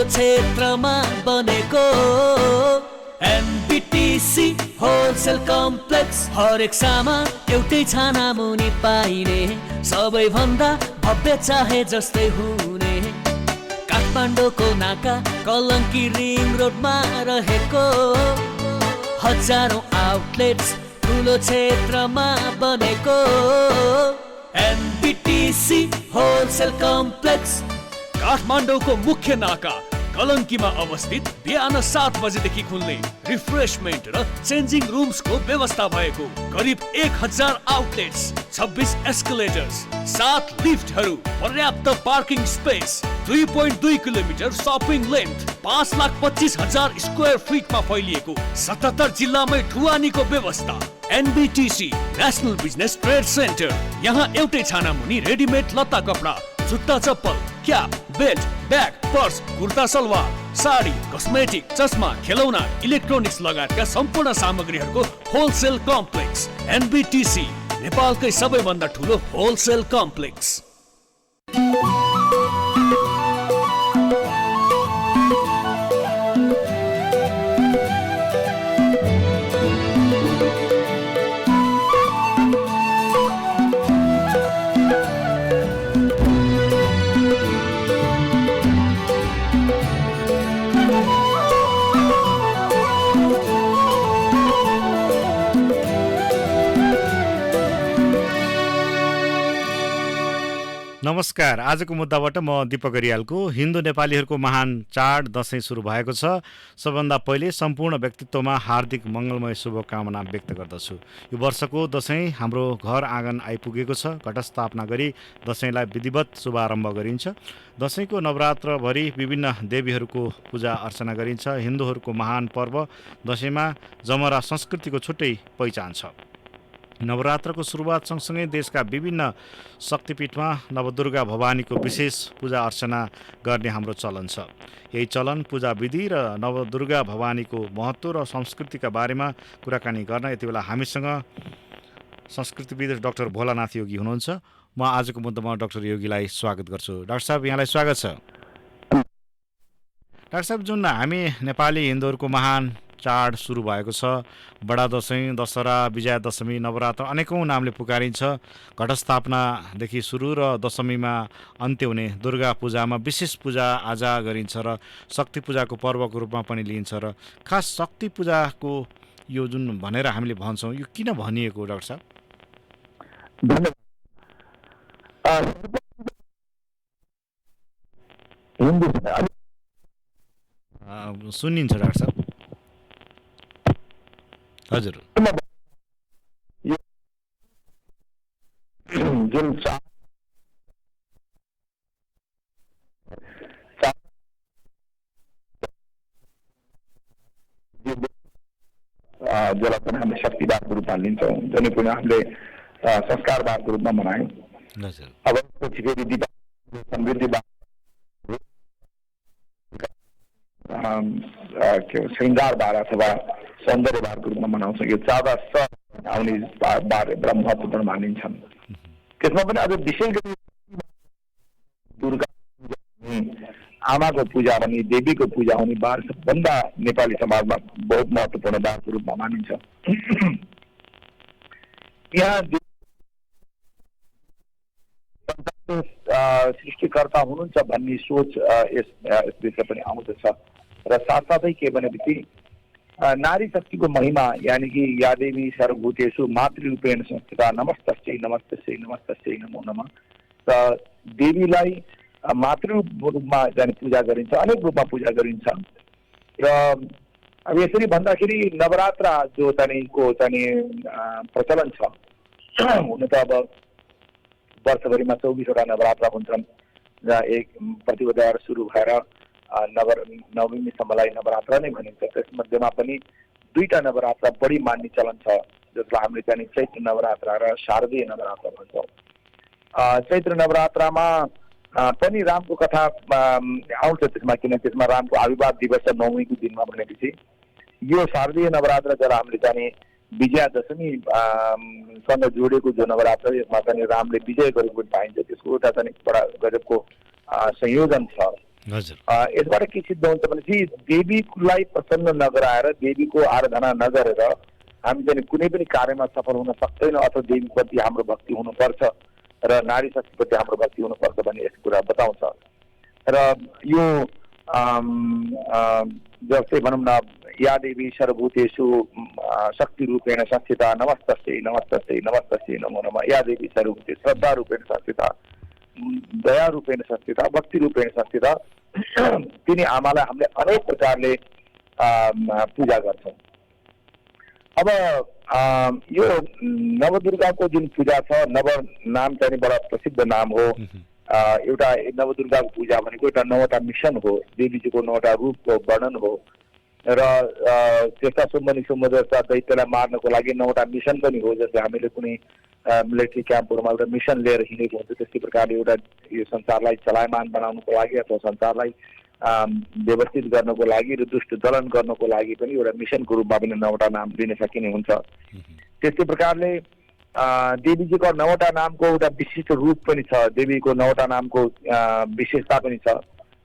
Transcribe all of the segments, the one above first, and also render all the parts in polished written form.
ठुलो क्षेत्रमा बनेको एनबिटिसी होलसेल कम्प्लेक्स, हरेक सामान एउटै छाना मुनि पाइने, सबैभन्दा भव्य चाहे जस्तै हुने। काठमाडौँको नाका कलङ्की रिङ रोडमा रहेको हजारौं आउटलेट्स ठुलो क्षेत्रमा बनेको एनबिटिसी होलसेल कम्प्लेक्स। काठमाडौँको मुख्य नाका कलङ्कीमा अवस्थित बिहान 7 बजेदेखि खुल्ने रिफ्रेशमेन्ट र चेन्जिङ रुम्सको व्यवस्था भएको, करिब 1000 आउटलेट्स, 26 एस्केलेटर्स, 7 लिफ्टहरू, पर्याप्त parking space, 2.2 kilometre shopping length, 5,25,000 square फिटमा फैलिएको 77 जिल्लामै ढुवानीको व्यवस्था। NBTC national business trade centre. यहाँ एउटै छाना मुनि रेडिमेड लत्ता कपडा, जुत्ता चप्पल, cap, belt, bag, purse, kurta salwar, sari, cosmetic, चस्मा, खेलौना, इलेक्ट्रोनिक्स लगायतका सम्पूर्ण सामग्रीहरूको होलसेल कम्प्लेक्स। एनबिटिसी नेपालकै सबैभन्दा ठुलो होलसेल कम्प्लेक्स। नमस्कार। आजको मुद्दाबाट म दीपक रियालको। हिन्दू नेपालीहरूको महान चाड दशैँ सुरु भएको छ। सबभन्दा पहिले सम्पूर्ण व्यक्तित्वमा हार्दिक मङ्गलमय शुभकामना व्यक्त गर्दछु। यो वर्षको दशैँ हाम्रो घर आँगन आइपुगेको छ। घटस्थापना गरी दशैँलाई विधिवत शुभारम्भ गरिन्छ। दशैँको नवरात्रभरि विभिन्न देवीहरूको पूजा अर्चना गरिन्छ। हिन्दूहरूको महान पर्व दशैँमा जमरा संस्कृतिको छुट्टै पहिचान छ। नवरात्रको सुरुवात सँगसँगै देशका विभिन्न शक्तिपीठमा नवदुर्गा भवानीको विशेष पूजा अर्चना गर्ने हाम्रो चलन छ। यही चलन, पूजा विधि र नवदुर्गा भवानीको महत्त्व र संस्कृतिका बारेमा कुराकानी गर्न यति बेला हामीसँग संस्कृतिविद डाक्टर भोलानाथ योगी हुनुहुन्छ। म आजको मुद्दामा डाक्टर योगीलाई स्वागत गर्छु। डाक्टर साहब, यहाँलाई स्वागत छ। डाक्टर साहब, जुन हामी नेपाली हिन्दूहरूको महान चाड सुरु भएको छ, बडा दशैँ, दशहरा, विजया दशमी, नवरात्र अनेकौँ नामले पुकारिन्छ। घटस्थापनादेखि सुरु र दशमीमा अन्त्य हुने दुर्गा पूजामा विशेष पूजा आजा गरिन्छ र शक्ति पूजाको पर्वको रूपमा पनि लिइन्छ। र खास शक्ति पूजाको यो जुन भनेर हामीले भन्छौँ, यो किन भनिएको डाक्टर साहब? सुनिन्छ डाक्टर साहब? हजुर। जुन जसलाई पनि हामीले शक्तिवादको रूपमा लिन्छौँ, जुनै पनि हामीले संस्कारवादको रूपमा मनायौँ। अब पछि फेरि दिवाली समृद्धिवाद, श्रृङ्गारवाद अथवा सौन्दर्यवादको रूपमा मनाउँछौँ। यो चाडबाड आउने बारे बडा महत्त्वपूर्ण मानिन्छन्। त्यसमा पनि अब विशेष गरी दुर्गा आमाको पूजा हुने, देवीको पूजा हुने बार सबभन्दा नेपाली समाजमा बहुत महत्त्वपूर्ण बारको रूपमा मानिन्छ। यहाँ सृष्टिकर्ता हुनुहुन्छ भन्ने सोच यसभित्र पनि आउँदछ। र साथसाथै के भनेपछि नारी शक्तिको महिमा, यानि कि या देवी सर्वभूतेषु मातृरूपेण संस्थिता नमस्तस्यै नमस्तस्यै नमस्तस्यै नमो नमः। त देवीलाई मातृ रूपमा जाने पूजा गरिन्छ, अनेक रूपमा पूजा गरिन्छ। र अब यसरी भन्दाखेरि नवरात्र जो को प्रचलन छ, हुन त अब वर्षभरिमा 24वटा नवरात्र हुन्छन् र एक प्रतिपदाबाट सुरु भएर नवमीसम्मलाई नवरात्र नै भनिन्छ। त्यसमध्येमा पनि 2टा नवरात्र बढी मान्ने चलन छ, जसलाई हामीले चाहिँ चैत्र नवरात्र र शारदीय नवरात्र भन्छौँ। चैत्र नवरात्रमा पनि रामको कथा आउँछ त्यसमा, किन त्यसमा रामको आविर्भाव दिवस छ 9मीको दिनमा भनेपछि। यो शारदीय नवरात्र जसलाई हामीले चाहिँ विजया दशमी सँग जोडेको जो नवरात्र, यसमा चाहिँ रामले विजय गरेको पाइन्छ। त्यसको एउटा चाहिँ बडा गजबको संयोजन छ। हजुर यसबाट के सिद्ध हुन्छ भनेपछि देवीलाई प्रसन्न नगराएर देवीको आराधना नगरेर हामी चाहिँ कुनै पनि कार्यमा सफल हुन सक्दैन अथवा देवीप्रति हाम्रो भक्ति हुनुपर्छ र नारी शक्तिप्रति हाम्रो भक्ति हुनुपर्छ भन्ने यस कुरा बताउँछ। र यो जस्तै भनौँ न या देवी सर्वभूतेषु शक्ति रूपेण संस्थिता नमस्तस्यै नमस्तस्यै नमस्तस्यै नमो नमः या देवी सर्वभूते श्रद्धा रूपेण संस्थिता दया रूपेण संस्थिता भक्ति रूपेण संस्थिता तिनी आमालाई हामीले अनेक प्रकारले पूजा गर्छौँ। अब यो नवदुर्गाको जुन पूजा छ नव नाम चाहिँ बडा प्रसिद्ध नाम हो। एउटा नवदुर्गाको पूजा भनेको एउटा 9वटा मिशन हो, देवीजीको 9वटा रूपको वर्णन हो र त्यस्ता सुम्बनी सुम्ब जस्ता दैत्यलाई मार्नको लागि 9वटा मिशन पनि हो। जस्तै हामीले कुनै मिलिट्री क्याम्पहरूमा एउटा मिशन लिएर हिँडेको हुन्छ त्यस्तै प्रकारले एउटा यो संसारलाई चलायमान बनाउनुको लागि अथवा संसारलाई व्यवस्थित गर्नको लागि र दुष्ट दलन गर्नको लागि पनि एउटा मिशनको रूपमा पनि 9वटा नाम दिन सकिने हुन्छ। त्यस्तै प्रकारले देवीजीको 9वटा नामको एउटा विशिष्ट रूप पनि छ, देवीको 9वटा नामको विशेषता पनि छ।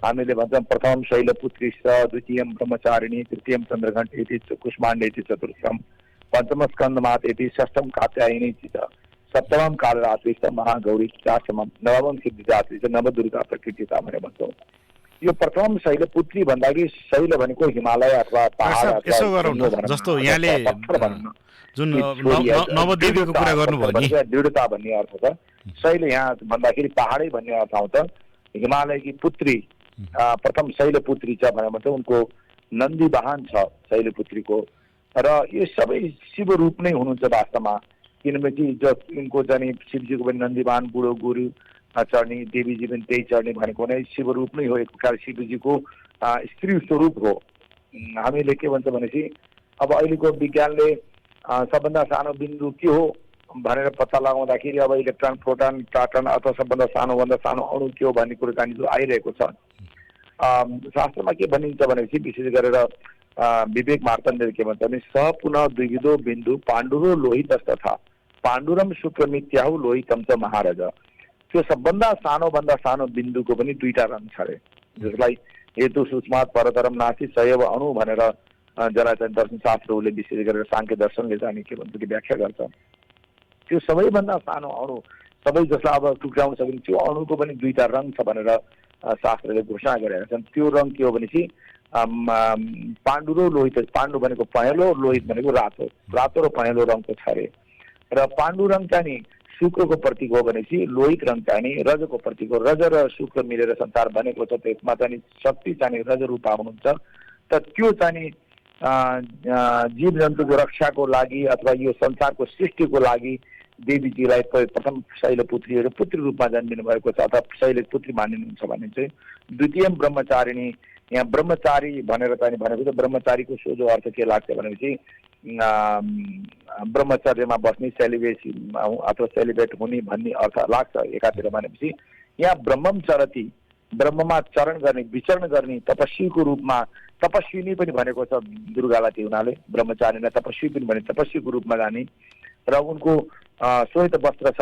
हामीले भन्छौँ प्रथम शैलपुत्री छ, द्वितीयम ब्रह्मचारिणी, तृतीयम चन्द्रघण्टेति, कुष्माण्डेति, चतुर्थम पञ्चम स्कन्दमातेति, षष्ठम कात्यायनी च, सप्तमम कालरात्रि च, महागौरी चाष्टमम नवमम सिद्धिदात्री च, नवदुर्गा प्रकृतिता भनेर भन्छौँ। यो प्रथम शैलपुत्री भन्दाखेरि शैल भनेको हिमालय अथवा पहाड यसो गरौँ न, जस्तो यहाँले जुन नवदेवीको कुरा गर्नुभयो नि, दृढता भन्ने अर्थ छ। शैल यहाँ भन्दाखेरि पहाडै भन्ने अर्थ आउँछ। हिमालयकी पुत्री प्रथम शैलपुत्री छ भनेर भन्छ, उनको नन्दी वाहन छ शैलपुत्रीको र यो सबै शिव रूप नै हुनुहुन्छ वास्तवमा। किनभने उनको चाहिँ शिवजीको पनि नन्दी वाहन बुढो गुरु चढ्ने, देवीजी पनि त्यही चढ्ने भनेको नै शिव रूप नै हो। एक प्रकार शिवजीको स्त्री स्वरूप हो। हामीले के भन्छ भनेपछि अब अहिलेको विज्ञानले सबभन्दा सानो बिन्दु के हो भनेर पत्ता लगाउँदाखेरि अब इलेक्ट्रोन प्रोटोन प्रोटोन अथवा सबभन्दा सानोभन्दा सानो अणु के हो भन्ने कुरो चाहिँ जो आइरहेको छ। शास्त्रमा के भनिन्छ भनेपछि विशेष गरेर विवेक मार्तण्डले के भन्छ भने स पुनः द्विविधो बिन्दु पाण्डुरो लोहित था पाण्डुरम शुक्रमित्याहु लोहितम च महाराज। त्यो सबभन्दा सानोभन्दा सानो बिन्दुको पनि 2टा रङ छ अरे, जसलाई हेतु सूक्ष्मात् परतरम नास्ति सयव अणु भनेर जसलाई चाहिँ दर्शनशास्त्रहरूले विशेष गरेर सांख्य दर्शनले चाहिँ के भन्छ कि व्याख्या गर्छ। त्यो सबैभन्दा सानो अणु सबै जसलाई अब टुक्राउन सकिन्छ त्यो अणुको पनि 2टा रङ छ भनेर शास्त्रले घोषणा गरेका छन्। त्यो रङ के हो भनेपछि पाण्डु र लोहित, पाण्डु भनेको पहेँलो, लोहित भनेको रातो, रातो र पहेँलो रङको छ अरे। र पाण्डु रङ चाहिँ नि शुक्रको प्रतीक हो भनेपछि लोहित रङ चाहिँ नि रजको प्रतीक हो। रज र शुक्र मिलेर संसार बनेको छ, त्यसमा चाहिँ शक्ति चाहिँ रज रूपा हुनुहुन्छ। त त्यो चाहिँ जीव जन्तुको रक्षाको लागि अथवा यो संसारको सृष्टिको लागि देवीजीलाई प्रथम शैलपुत्रीहरू पुत्री रूपमा जन्मिनु भएको छ अथवा शैलपुत्री मानिनुहुन्छ भने चाहिँ द्वितीय ब्रह्मचारिणी। यहाँ ब्रह्मचारी भनेर चाहिँ भनेको चाहिँ ब्रह्मचारीको सोझो अर्थ के लाग्छ भनेपछि ब्रह्मचर्यमा बस्ने, सेलिबेसी अथवा सेलिब्रेट हुने भन्ने अर्थ लाग्छ एकातिर भनेपछि। यहाँ ब्रह्मम चरती, ब्रह्ममा चरण गर्ने विचरण गर्ने तपस्वीको रूपमा, तपस्विनी पनि भनेको छ दुर्गालाई, त्यो हुनाले ब्रह्मचारीलाई तपस्वी पनि भने तपस्वीको रूपमा जाने। र उनको श्वेत वस्त्र छ,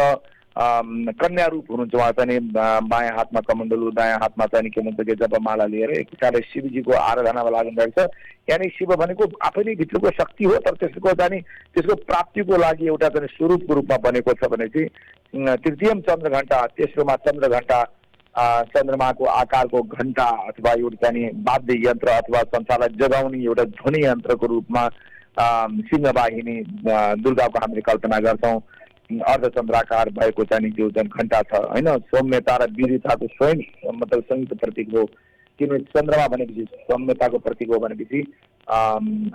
कन्या रूप हुनुहुन्छ उहाँ चाहिँ बायाँ हातमा कमण्डलु, दायाँ हातमा चाहिँ के भन्छ कि जपमाला लिएर एक प्रकारले शिवजीको आराधनामा लाग्नुभएको छ। यानि शिव भनेको आफै नै भित्रको शक्ति हो, तर त्यसको चाहिँ त्यसको प्राप्तिको लागि एउटा चाहिँ स्वरूपको रूपमा बनेको छ भने चाहिँ तृतीयम चन्द्रघण्टा, तेस्रोमा चन्द्रघण्टा, चन्द्रमाको आकारको घण्टा अथवा एउटा चाहिँ वाद्य यन्त्र अथवा संसारलाई जगाउने एउटा ध्वनि यन्त्रको रूपमा सिंहवाहिनी दुर्गाको हामीले कल्पना गर्छौँ। अर्धचन्द्राकार भएको चाहिँ त्यो जुन घण्टा छ होइन, सौम्यता र वीरताको स्वयं मतलब संयुक्त प्रतीक हो। किनभने चन्द्रमा भनेपछि सौम्यताको प्रतीक हो भनेपछि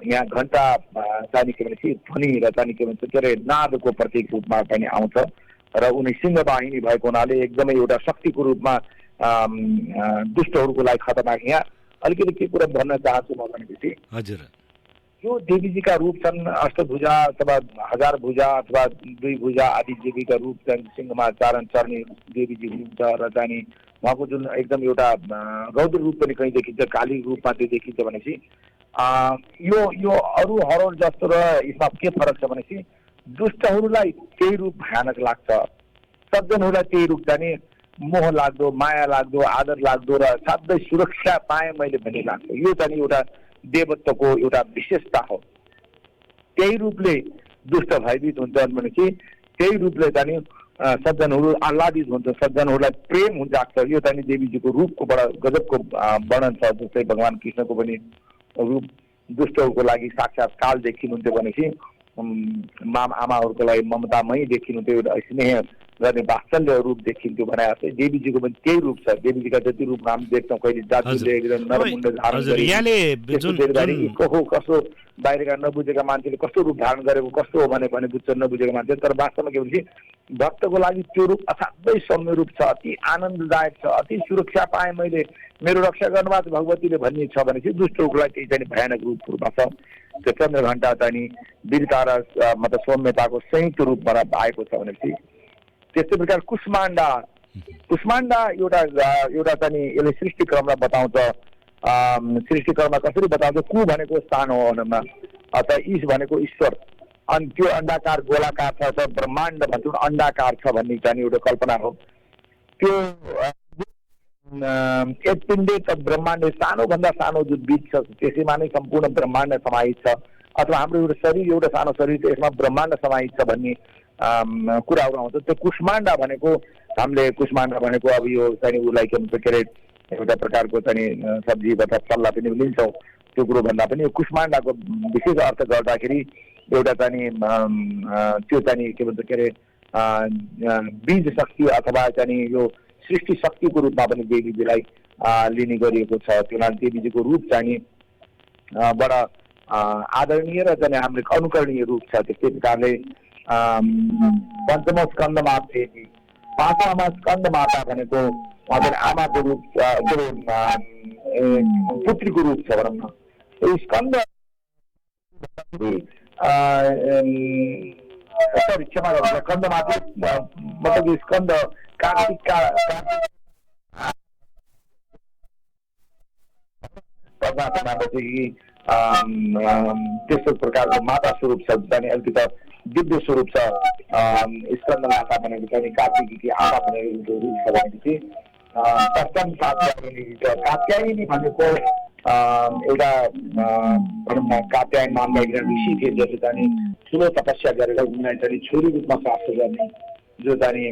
यहाँ घण्टा चाहिँ के भनेपछि ध्वनि र चाहिँ के भन्छ के अरे नादको प्रतीक रूपमा पनि आउँछ। र उनी सिंहवाहिनी भएको हुनाले एकदमै एउटा शक्तिको रूपमा दुष्टहरूको लागि खतरनाक। यहाँ अलिकति के कुरा भन्न चाहन्छु म भनेपछि हजुर यो देवीजीका रूप छन् अष्टभुजा अथवा 1000 भुजा अथवा 2 भुजा आदि देवीका रूप चाहिँ सिंहमा चारण चर्ने देवीजी हुनुहुन्छ। र चाहिँ उहाँको जुन एकदम एउटा रौद्र रूप पनि कहीँ देखिन्छ, काली रूपमा त्यो देखिन्छ भनेपछि यो यो अरू हरौँ जस्तो र यसमा के फरक छ भनेपछि दुष्टहरूलाई त्यही रूप भयानक लाग्छ, सज्जनहरूलाई त्यही रूप चाहिँ मोह लाग्दो, माया लाग्दो, आदर लाग्दो र साथै सुरक्षा पाएँ मैले भन्ने लाग्छ। यो चाहिँ एउटा देवत्वको एउटा विशेषता हो। त्यही रूपले दुष्ट भयभीत हुन्छन् भनेपछि त्यही रूपले चाहिँ सज्जनहरू आह्लादित हुन्छ, सज्जनहरूलाई प्रेम हुन जाग्छ। यो चाहिँ देवीजीको रूपको बडा गजबको वर्णन छ। जस्तै भगवान कृष्णको पनि रूप दुष्टहरूको लागि साक्षात काल देखिनुहुन्थ्यो भनेपछि आमाहरूको लागि ममतामय देखिनुहुन्थ्यो, एउटा स्नेह गर्ने वात्सल्य रूप देखिन्थ्यो भने जस्तै देवीजीको पनि त्यही रूप छ। देवीजीका जति रूप हामी देख्छौँ, कहिले जातिले एकदम नरमुण्ड धारण गरी कसो बाहिरका नबुझेका मान्छेले कस्तो रूप धारण गरेको कस्तो हो भने बुझ्छ नबुझेका मान्छे। तर वास्तवमा के भन्छ भक्तको लागि त्यो रूप असाध्यै सौम्य रूप छ, अति आनन्ददायक छ, अति सुरक्षा पाएँ मैले, मेरो रक्षा गर्नुभएको भगवतीले भन्ने छ भनेपछि दुष्टहरूको लागि त्यही चाहिँ भयानक रूपमा छ। त्यो चन्द्रघण्टा चाहिँ वीरता र मतलब सौम्यताको संयुक्त रूपबाट आएको छ भनेपछि त्यस्तै प्रकार कुष्माण्डा एउटा चाहिँ यसले सृष्टिक्रमलाई बताउँछ। सृष्टिक्रममा कसरी बताउँछ? कु भनेको स्थान हो भनौँ, अथवा ईश भनेको ईश्वर, अनि त्यो अण्डाकार गोलाकार छ, अथवा ब्रह्माण्ड भन्छौँ अण्डाकार छ भन्ने चाहिँ एउटा कल्पना हो। त्यो एक पिण्डे त ब्रह्माण्ड सानोभन्दा सानो जो बीज छ त्यसैमा नै सम्पूर्ण ब्रह्माण्ड समाहित छ, अथवा हाम्रो एउटा शरीर एउटा सानो शरीर छ यसमा ब्रह्माण्ड समाहित छ भन्ने कुराहरू आउँछ। त्यो कुष्माण्डा भनेको हामीले कुष्माण्डा भनेको अब यो चाहिँ उसलाई के भन्छ के अरे एउटा प्रकारको चाहिँ सब्जी अथवा सल्लाह पनि लिन्छौँ, त्यो कुरो भन्दा पनि यो कुष्माण्डाको विशेष अर्थ गर्दाखेरि एउटा चाहिँ त्यो चाहिँ के भन्छ के अरे बीज शक्ति अथवा चाहिँ यो सृष्टि शक्तिको रूपमा पनि देवीजीलाई लिने गरिएको छ। त्यो कारण देवीजीको रूप चाहिँ बडा आदरणीय र चाहिँ हाम्रो अनुकरणीय रूप छ। त्यस्तै प्रकारले पञ्चम स्कन्द देवी, पाँचौँमा स्कन्द माता भनेको आमाको रूप पुत्रीको रूप छ भनौँ न। स्कन्द क्षमा गर्नु, स्कन्द माता मतलब स्कन्द कार्तिकका त्यस्तो प्रकारको माता स्वरूप छ, जाने अलिकति दिव्य स्वरूप छ। स्कन्द माता भनेको चाहिँ कार्तिकी आमा भनेको रूप छ भनेपछि सप्तम कात्यायनी भनेको एउटा भनौँ न कात्यायन नामका एकजना ऋषि थिए जसले चाहिँ ठुलो तपस्या गरेर उनलाई चाहिँ छोरी रूपमा प्राप्त गर्ने जो चाहिँ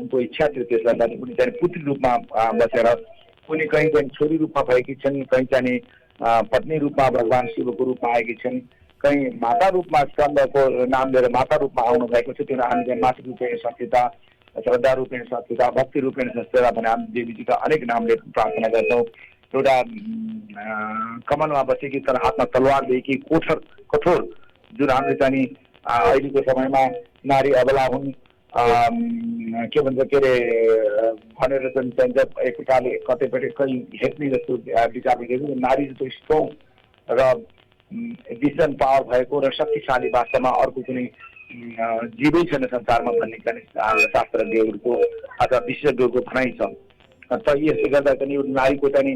उनको इच्छा थियो त्यसलाई चाहिँ उनी चाहिँ पुत्री रूपमा बसेर उनी कहीँ चाहिँ छोरी रूपमा भएकी छन्, कहीँ चाहिँ पत्नी रूपमा भगवान शिवको रूपमा आएकी छन्, कहीँ माता रूपमा स्कन्दको नाम लिएर माता रूपमा आउनु भएको छ। त्यो हामी चाहिँ मातृ रूपेण संस्थिता, श्रद्धा रूपेण संस्थिता, भक्ति रूपेण संस्थिता भने हामी देवीजीका अनेक नामले प्रार्थना गर्छौँ। एउटा कमलमा बसेकी तर हातमा तलवार दिएकी कठोर जुन हामीले चाहिँ अहिलेको समयमा नारी अबला हुन् के भन्छ के अरे भनेर चाहिँ एक प्रकारले कतैपट्टि कहीँ हेप्ने जस्तो विचार गरेको नारी जस्तो स्ट्रङ र डिसिजन पावर भएको र शक्तिशाली वास्तवमा अर्को कुनै जीवै छैन संसारमा भन्ने चाहिँ शास्त्रज्ञहरूको अथवा विशेषज्ञहरूको भनाइ छ। त यसले गर्दा चाहिँ यो नारीको चाहिँ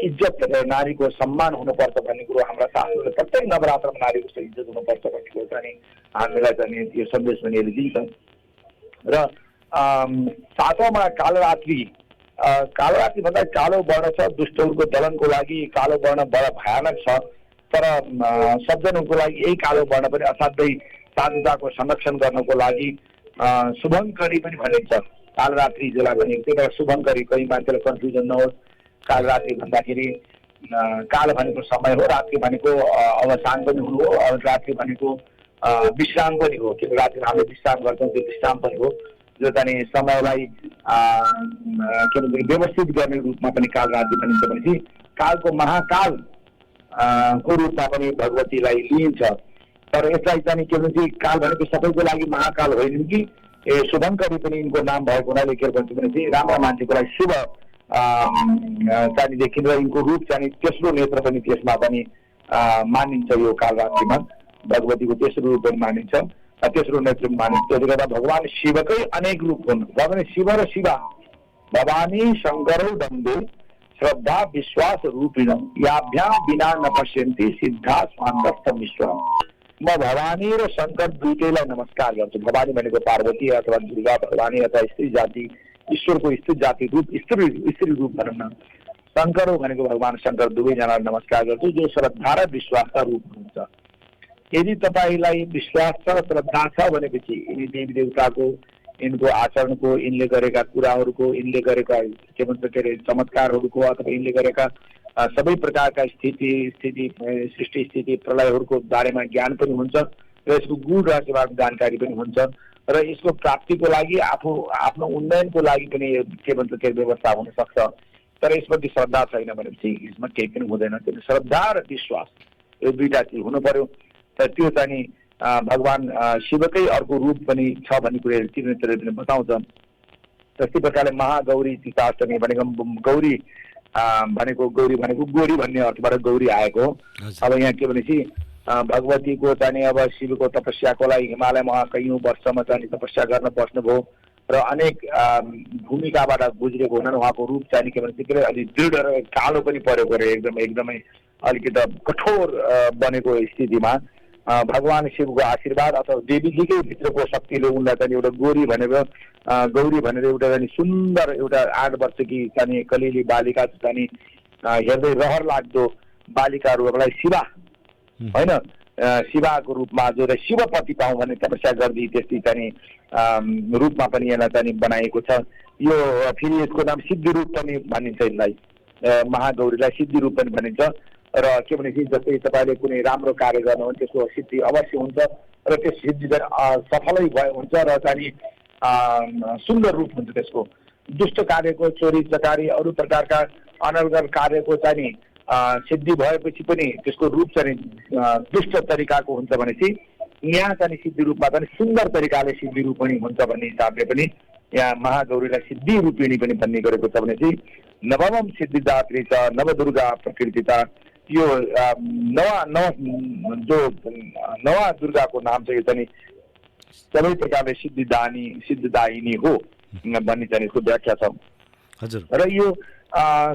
इज्जत र नारीको सम्मान हुनुपर्छ भन्ने कुरो हाम्रा शास्त्रले प्रत्येक नवरात्रमा नारीको इज्जत हुनुपर्छ भन्ने कुरो चाहिँ हामीलाई चाहिँ यो सन्देश पनि यसले दिन्छ। र सातौँमा कालरात्रि भन्दा कालो वर्ण छ, दुष्टहरूको दलनको लागि कालो वर्ण बडा भयानक छ, तर सज्जनहरूको लागि यही कालो वर्ण पनि असाध्यै साधुताको संरक्षण गर्नको लागि शुभङ्करी पनि भनिन्छ। कालरात्रि जसलाई भनिएको त्यही भएर शुभङ्करी, कहीँ मान्छेलाई कन्फ्युजन नहोस्। कालरात्रि भन्दाखेरि काल भनेको समय हो, रात्रि भनेको अवसान पनि हुनु हो, रात्रि भनेको विश्राम पनि हो। किन रात्रि हामीले विश्राम गर्छौँ त्यो विश्राम पनि हो, जो चाहिँ समयलाई के भन्छ व्यवस्थित गर्ने रूपमा पनि कालरात्रि भनिन्छ। भनेपछि कालको महाकाल को रूपमा पनि भगवतीलाई लिइन्छ। तर यसलाई चाहिँ के भन्छ काल भनेको सबैको लागि महाकाल होइन कि शुभङ्करी पनि यिनको नाम भएको हुनाले के भन्छ भनेपछि राम्रो मान्छेको लागि शुभ चाहिँ देखिन्छ। यिनको रूप चाहिँ तेस्रो नेत्र पनि त्यसमा पनि मानिन्छ। यो कालरात्रिमा भगवतीको तेस्रो रूप पनि मानिन्छ, तेस्रो नेत्र पनि मानिन्छ। त्यसले गर्दा भगवान शिवकै अनेक रूप हुन्। भगवान शिव र शिवा भवानी शङ्करौ दन्दे श्रद्धा विश्वास रूपिणम याभ्याम बिना न पश्यन्ति सिद्धा स्वान्तस्थम विश्वम। म भवानी र शङ्कर दुईटैलाई नमस्कार गर्छु। भवानी भनेको पार्वती अथवा दुर्गा भवानी अथवा स्त्री जाति ईश्वरको स्त्री जाति रूप स्त्री रूप भनौँ न शङ्कर हो भनेको भगवान शङ्कर दुवैजनालाई नमस्कार गर्छु जो श्रद्धा र विश्वासका रूप हुनुहुन्छ। यदि तपाईँलाई विश्वास र श्रद्धा छ भनेपछि यिनी देवी देवताको यिनको आचरणको यिनले गरेका कुराहरूको यिनले गरेका के भन्छ के अरे चमत्कारहरूको अथवा यिनले गरेका सबै प्रकारका सृष्टि स्थिति प्रलयहरूको बारेमा ज्ञान पनि हुन्छ र यसको गूढ रहस्यबारे जानकारी पनि हुन्छ र यसको प्राप्तिको लागि आफ्नो उन्नयनको लागि पनि के भन्छ के व्यवस्था हुन सक्छ। तर यसप्रति श्रद्धा छैन भनेपछि यसमा केही पनि हुँदैन। त्यो श्रद्धा र विश्वास यो दुईटा चिज हुनु पर्यो। र त्यो चाहिँ भगवान शिवकै अर्को रूप पनि छ भन्ने कुराहरू तिनीहरूले पनि बताउँछ। जस्तै प्रकारले महागौरी तीर्थाष्टमी भनेको गौरी भनेको गोरी भन्ने अर्थबाट गौरी आएको हो। अब यहाँ के भनेपछि भगवतीको चाहिँ अब शिवको तपस्याको लागि हिमालयमा कैयौँ वर्षमा चाहिँ तपस्या गर्न बस्नुभयो र अनेक भूमिकाबाट गुज्रेको हुनाले उहाँको रूप चाहिँ के भन्छ अलिक दृढ र कालो पनि परेको रे एकदमै अलिकति कठोर बनेको स्थितिमा भगवान शिवको आशीर्वाद अथवा देवीजीकै भित्रको शक्तिले उनलाई चाहिँ एउटा गौरी भनेर एउटा चाहिँ सुन्दर एउटा 8 वर्षकी चाहिँ कलिली बालिका चाहिँ हेर्दै रहर लाग्दो बालिका रूपलाई शिवा होइन शिवाको रूपमा जो शिवपति पाउँ भन्ने तपस्या गर्दै त्यस्तै चाहिँ रूपमा पनि यसलाई चाहिँ बनाएको छ। यो फेरि यसको नाम सिद्धि रूप पनि भनिन्छ। यसलाई महागौरीलाई सिद्धि रूप पनि भनिन्छ र के भनेपछि जस्तै तपाईँले कुनै राम्रो कार्य गर्नु भने त्यसको सिद्धि अवश्य हुन्छ र त्यो सिद्धि सफलै भयो हुन्छ र चाहिँ सुन्दर रूप हुन्छ त्यसको। दुष्ट कार्यको चोरी चकारी अरू प्रकारका अनर्गल कार्यको चाहिँ सिद्धि भएपछि पनि त्यसको रूप चाहिँ दुष्ट तरिकाको हुन्छ भनेपछि यहाँ चाहिँ सिद्धि रूपमा चाहिँ सुन्दर तरिकाले सिद्धि रूप पनि हुन्छ भन्ने हिसाबले पनि यहाँ महागौरीलाई सिद्धि रूपिणी पनि भन्ने गरेको छ भनेपछि नवम सिद्धिदात्री छ नवदुर्गा प्रकृति छ। यो नवा दुर्गाको नाम चाहिँ चाहिँ सबै प्रकारले सिद्धिदायिनी हो भन्ने चाहिँ यसको व्याख्या छ। हजुर र यो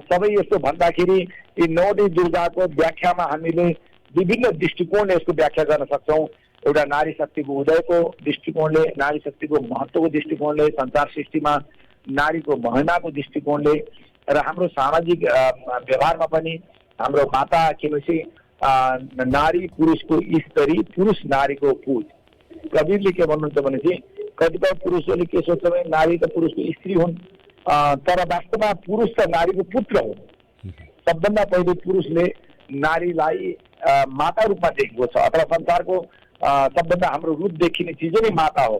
सबै यस्तो भन्दाखेरि यी 9 दुर्गाको व्याख्यामा हामीले विभिन्न दृष्टिकोणले यसको व्याख्या गर्न सक्छौँ। एउटा नारी शक्तिको उदयको दृष्टिकोणले, नारी शक्तिको महत्त्वको दृष्टिकोणले, संसार सृष्टिमा नारीको महिमाको दृष्टिकोणले र हाम्रो सामाजिक व्यवहारमा पनि हाम्रो माता के भन्छ नारी पुरुषको स्त्री पुरुष नारीको पूज। कबीरले के भन्नुहुन्छ भनेपछि कतिपय पुरुषहरूले के सोच्छ भने नारी त पुरुषको स्त्री हुन् तर वास्तवमा पुरुष त नारीको पुत्र हो। सबभन्दा पहिले पुरुषले नारीलाई माता रूपमा देखेको छ अथवा संसारको सबभन्दा हाम्रो रूप देखिने चिज नै माता हो।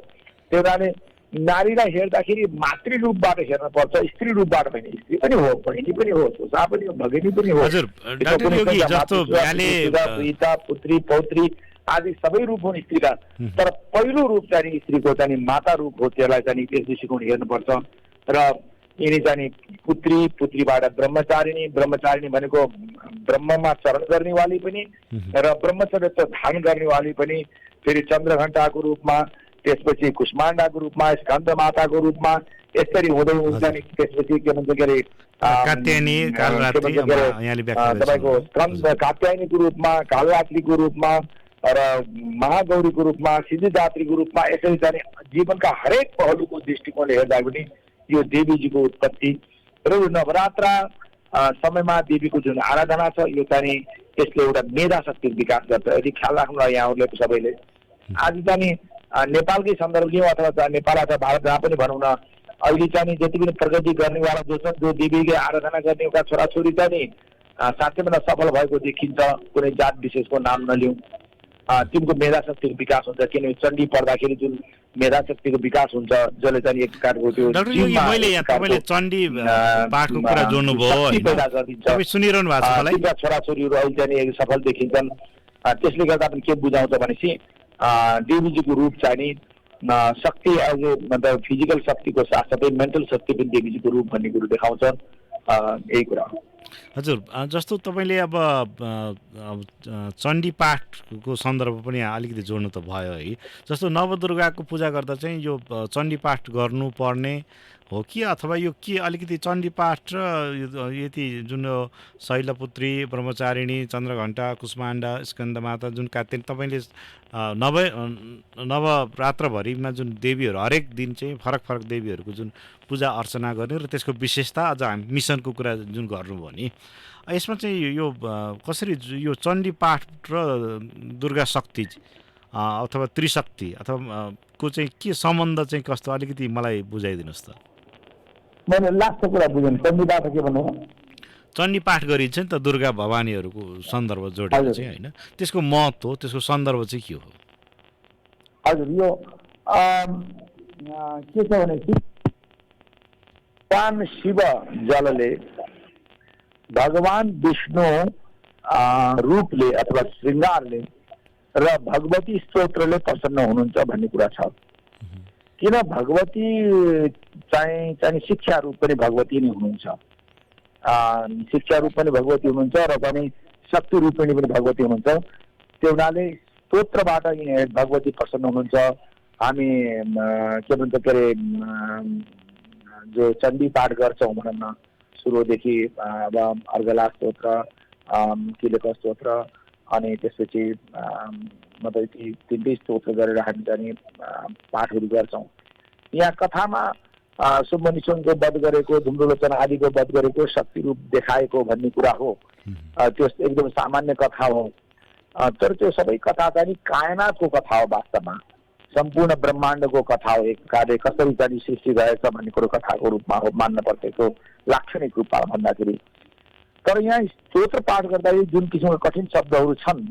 त्यही कारणले नारीलाई हेर्दाखेरि मातृ रूपबाट हेर्न पर्छ, स्त्री रूपबाट होइन। स्त्री पनि हो, बहिनी पनि हो, छोरा पनि हो, भगिनी पनि हो। हजुर डाक्टर योगी जस्तो पिता पुत्री पौत्री आदि सबै रूप हुन् स्त्रीका। तर पहिलो रूप चाहिँ स्त्रीको चाहिँ माता रूप हो। त्यसलाई चाहिँ त्यस दृष्टिकोण हेर्नुपर्छ। र यिनी चाहिँ पुत्रीबाट ब्रह्मचारिणी भनेको ब्रह्ममा चरण गर्नेवाली पनि र ब्रह्मचर्य धारण गर्नेवाली पनि, फेरि चन्द्रघण्टाको रूपमा, त्यसपछि कुष्माण्डाको रूपमा, स्कन्द माताको रूपमा यसरी हुँदै हुन्छ नि। त्यसपछि के भन्छ के अरे तपाईँको स्कन्द कात्यायनीको रूपमा, कालरात्रिको रूपमा र महागौरीको रूपमा, सिद्धिदात्रीको रूपमा यसरी चाहिँ जीवनका हरेक पहलुको दृष्टिकोणले हेर्दा पनि यो देवीजीको उत्पत्ति र यो नवरात्र समयमा देवीको जुन आराधना छ यो चाहिँ यसले एउटा मेधा शक्ति विकास गर्छ। यदि ख्याल राख्नु यहाँहरूले सबैले आज चाहिँ नेपालकै सन्दर्भ लिउँ अथवा नेपाल अथवा भारत जहाँ पनि भनौँ न, अहिले चाहिँ जति पनि प्रगति गर्नेवाला जो छ जो देवीकै आराधना गर्ने एउटा छोराछोरी चाहिँ साँच्चैमा सफल भएको देखिन्छ। कुनै जात विशेषको नाम नलिउँ, तिनको मेधा शक्तिको विकास हुन्छ। किनभने चण्डी पढ्दाखेरि जुन मेधा शक्तिको विकास हुन्छ जसले चाहिँ एक प्रकारको त्यो चण्डी पाठको कुरा जोड्नुभयो, पैदा गरिदिन्छ। सुनिरहनु भएको छ मलाई। छोराछोरीहरू अहिले चाहिँ सफल देखिन्छन्। त्यसले गर्दा पनि के बुझाउँछ भनेपछि देवीजीको रूप चाहिँ नि शक्ति एज ए मतलब फिजिकल शक्तिको साथसाथै मेन्टल शक्ति पनि देवीजीको रूप भन्ने कुरो देखाउँछ। यही कुरा हो। हजुर जस्तो तपाईँले अब चण्डी पाठको सन्दर्भ पनि अलिकति जोड्नु त भयो है। जस्तो नवदुर्गाको पूजा गर्दा चाहिँ यो चण्डी पाठ गर्नुपर्ने हो कि अथवा यो के अलिकति चण्डी पाठ र यति जुन यो शैलपुत्री ब्रह्मचारिणी चन्द्रघण्टा कुष्माण्डा स्कन्दमाता जुन तपाईँले नवरात्रभरिमा जुन देवीहरू हरेक दिन चाहिँ फरक फरक देवीहरूको जुन पूजा अर्चना गर्ने र त्यसको विशेषता अझ हामी मिसनको कुरा जुन गर्नुभयो नि यसमा चाहिँ यो कसरी यो चण्डी पाठ र दुर्गा शक्ति अथवा त्रिशक्ति अथवा को चाहिँ के सम्बन्ध चाहिँ कस्तो अलिकति मलाई बुझाइदिनुहोस् त। मैले लास्टको कुरा बुझेँ, चण्डीपाठ के भन्नु? चण्डी पाठ गरिन्छ नि त दुर्गा भवानीहरूको सन्दर्भ जोडेर चाहिँ होइन, त्यसको महत्त्व त्यसको सन्दर्भ चाहिँ के हो? हजुर, यो के छ भने भगवान शिव जलले भगवान विष्णु रूपले अथवा श्रृङ्गारले र भगवती स्तोत्रले प्रसन्न हुनुहुन्छ भन्ने कुरा छ। किन भगवती चाहिँ शिक्षा रूप पनि भगवती नै हुनुहुन्छ, शिक्षा रूप पनि भगवती हुनुहुन्छ र पनि शक्ति रूप पनि भगवती हुनुहुन्छ। त्यो हुनाले स्तोत्रबाट भगवती प्रसन्न हुनुहुन्छ। हामी के भन्छ के अरे जो चण्डी पाठ गर्छौँ भनौँ न, सुरुदेखि अब अर्गला स्तोत्र, किलेक स्तोत्र अनि त्यसपछि मतलब तिनटै स्तोत्र गरेर हामी चाहिँ पाठहरू गर्छौँ। यहाँ कथामा सुब्बनिसोनको वध गरेको, धुम्रोलोचन आदिको वध गरेको, शक्ति रूप देखाएको भन्ने कुरा हो। त्यो एकदम सामान्य कथा हो, तर त्यो सबै कथा चाहिँ कायनातको कथा हो। वास्तवमा सम्पूर्ण ब्रह्माण्डको कथा हो। एक कार्य कसरी चाहिँ सृष्टि भएछ भन्ने कुरो कथाको रूपमा हो मान्न पर्छ, लाक्षणिक रूपमा भन्दाखेरि। तर यहाँ स्तोत्र पाठ गर्दा जुन किसिमका कठिन शब्दहरू छन्,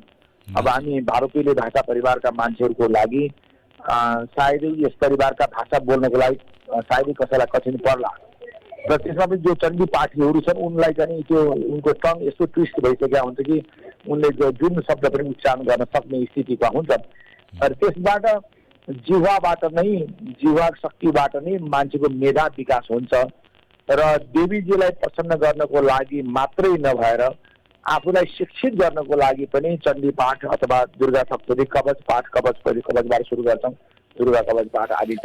अब हामी भारतीय भाषा परिवारका मान्छेहरूको लागि सायदै यस परिवारका भाषा बोल्नको लागि सायदै कसैलाई कठिन पर्ला, र त्यसमा पनि जो चण्डी पाठीहरू छन् उनलाई चाहिँ त्यो उनको टङ यस्तो ट्विस्ट भइसकेका हुन्छ कि उनले जुन शब्द पनि उच्चारण गर्न सक्ने स्थितिमा हुन्छन्। र त्यसबाट जिह्वाबाट नै, जिह्वा शक्तिबाट नै मान्छेको मेधा विकास हुन्छ र देवीजीलाई प्रसन्न गर्नको लागि मात्रै नभएर आफूलाई शिक्षित गर्नको लागि पनि चण्डी पाठ अथवा दुर्गा सप्तमी कवच पाठ, कवचबाट सुरु गर्छौँ, दुर्गा कवच पाठ आदि।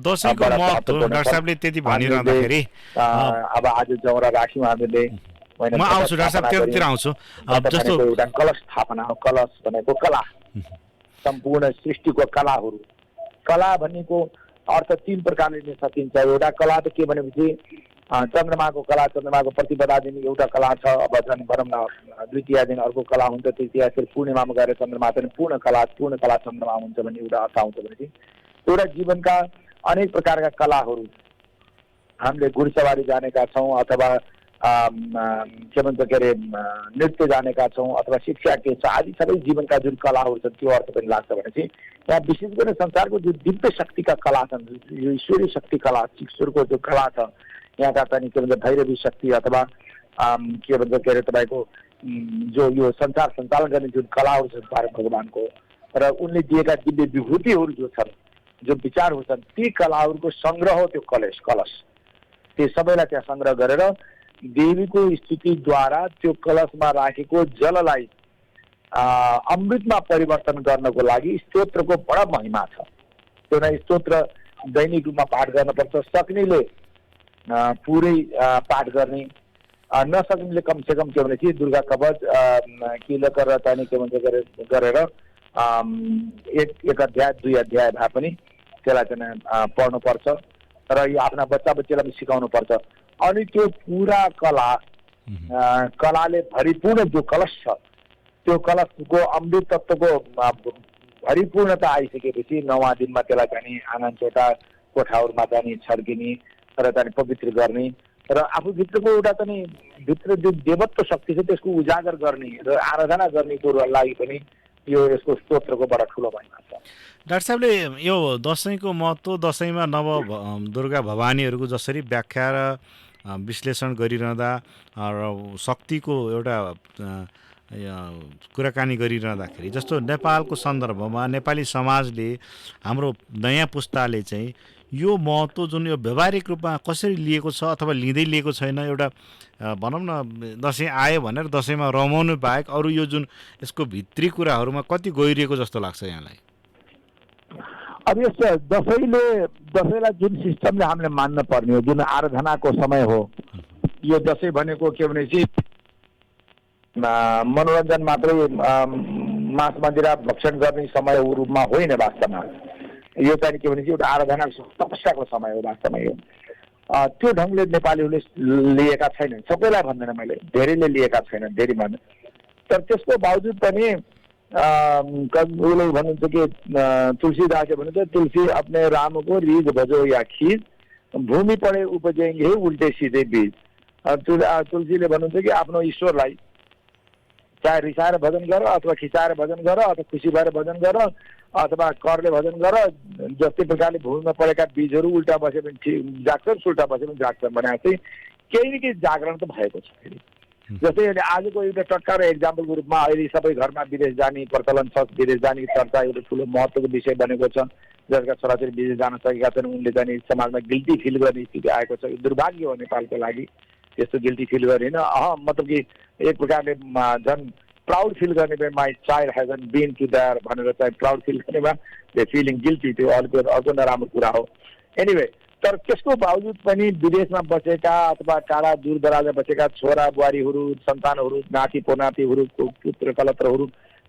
दशैंको महत्त्व डाक्टर साहबले त्यति भनिरहँदाखेरि अब आज जौरा राख्यौँ हामीले, म आउँछु डाक्टर साहब त्यतिर आउँछु। जस्तो एउटा कलश स्थापना हो। कलश भनेको कला, सम्पूर्ण सृष्टिको कलाहरू। कला भनेको अर्थ तीन प्रकारले दिन सकिन्छ। एउटा कला त के भनेपछि चन्द्रमाको कला, चन्द्रमाको प्रतिपदा दिन एउटा कला छ। अब झन् भनौँ न द्वितीय दिन अर्को कला हुन्छ, तृतीय फेरि पूर्णिमामा गएर चन्द्रमा पनि पूर्ण कला चन्द्रमा हुन्छ भन्ने एउटा अर्थ आउँछ। भनेपछि एउटा जीवनका अनेक प्रकारका कलाहरू, हामीले घुडसवारी जानेका छौँ अथवा के भन्छ के अरे नृत्य जानेका छौँ अथवा शिक्षा के छ आदि सबै जीवनका जुन कलाहरू छन् त्यो अर्थ पनि लाग्छ। भनेपछि यहाँ विशेष गरेर संसारको जुन दिव्य शक्तिका कला छन्, यो ईश्वरीय शक्ति कला, ईश्वरको जो कला छ यहाँका चाहिँ के भन्छ भैरवी शक्ति अथवा के भन्छ के अरे तपाईँको जो यो संसार सञ्चालन गर्ने जुन कलाहरू छन् भारत भगवानको र उनले दिएका दिव्य विभूतिहरू जो छन्, जो विचारहरू छन्, ती कलाहरूको सङ्ग्रह हो त्यो कलश। त्यो सबैलाई त्यहाँ सङ्ग्रह गरेर देवीको स्तुतिद्वारा त्यो कलशमा राखेको जललाई अमृतमा परिवर्तन गर्नको लागि स्तोत्रको बडा महिमा छ। त्यो नै स्तोत्र दैनिक रूपमा पाठ गर्नुपर्छ। सक्नेले पुरै पाठ गर्ने, नसक्नेले कमसेकम के भनेपछि दुर्गा कवच किलक र चाहिँ के भन्छ गरेर एक अध्याय 2 अध्याय भए पनि त्यसलाई चाहिँ पढ्नुपर्छ र यो आफ्ना बच्चा बच्चीलाई पनि सिकाउनुपर्छ। अनि त्यो पुरा कलाले भरिपूर्ण जो कलश छ, त्यो कलशको अमृत तत्त्वको भरिपूर्णता आइसकेपछि 9वाँ दिनमा त्यसलाई चाहिँ आँगनचोटा कोठाहरूमा चाहिँ छर्किने र चाहिँ पवित्र गर्ने र आफूभित्रको एउटा चाहिँ भित्र जुन देवत्व शक्ति छ त्यसको उजागर गर्ने र आराधना गर्ने कुरोलाई लागि पनि यो यसको स्तोत्रको बडा ठुलो महिमा छ। डाक्टर साहबले यो दसैँको महत्त्व, दसैँमा नव दुर्गा भवानीहरूको जसरी व्याख्या र विश्लेषण गरिरहँदा र शक्तिको एउटा कुराकानी गरिरहँदाखेरि जस्तो नेपालको सन्दर्भमा नेपाली समाजले, हाम्रो नयाँ पुस्ताले चाहिँ यो महत्त्व जुन यो व्यावहारिक रूपमा कसरी लिएको छ अथवा लिँदै लिएको छैन, एउटा भनौँ न दसैँ आयो भनेर दसैँमा रमाउनु बाहेक अरू यो जुन यसको भित्री कुराहरूमा कति गहिरिएको जस्तो लाग्छ यहाँलाई? अब यस दसैँलाई जुन सिस्टमले हामीले मान्न पर्ने हो, जुन आराधनाको समय हो, यो दसैँ भनेको के भनेपछि मनोरञ्जन मात्रै मांस मदिरा भक्षण गर्ने समय रूपमा होइन। वास्तवमा यो चाहिँ के भनेपछि एउटा आराधना तपस्याको समय हो वास्तवमा यो। त्यो ढङ्गले नेपालीहरूले लिएका छैनन्, सबैलाई भन्दैन मैले, धेरैले लिएका छैनन्, धेरै भन्दैन। तर त्यसको बावजुद पनि उसले भन्नुहुन्छ कि तुलसीदासले भन्नुहुन्छ तुलसी अपने राम को रीझ भजो या खीज भूमि पढे उपजेंगे उल्टे सिधे बीज। तुलसीले भन्नुहुन्छ कि आफ्नो ईश्वरलाई चाहे रिसाएर भजन गर अथवा खिचाएर भजन गर अथवा खुसी भएर भजन गर अथवा करले भजन गर, जस्तै प्रकारले भूमिमा परेका बीजहरू उल्टा बसे पनि जाग्छन्, सुल्टा बसे पनि जाग्छन् भने चाहिँ केही न केही जागरण त भएको छ फेरि। जस्तै अहिले आजको एउटा टक्का र एक्जाम्पलको रूपमा अहिले सबै घरमा विदेश जाने प्रचलन छ, विदेश जाने चर्चा एउटा ठुलो महत्त्वको विषय बनेको छ। जसका छोराछोरी विदेश जान सकेका छन् उनले चाहिँ समाजमा गिल्टी फिल गर्ने स्थिति आएको छ। दुर्भाग्य हो नेपालको लागि त्यस्तो गिल्टी फिल गर्ने होइन, मतलब कि एक प्रकारले झन् प्राउड फिल गर्ने my child has been to there भनेर चाहिँ प्राउड फिल गर्नेमा त्यो फिलिङ गिल्टी, त्यो अर्को नराम्रो कुरा हो। एनिवे, तर त्यसको बावजुद पनि विदेशमा बसेका अथवा टाढा दूर दराजमा बसेका छोरा बुहारीहरू, सन्तानहरू, नाति पोनातिहरूको पुत्र कलत्रहरू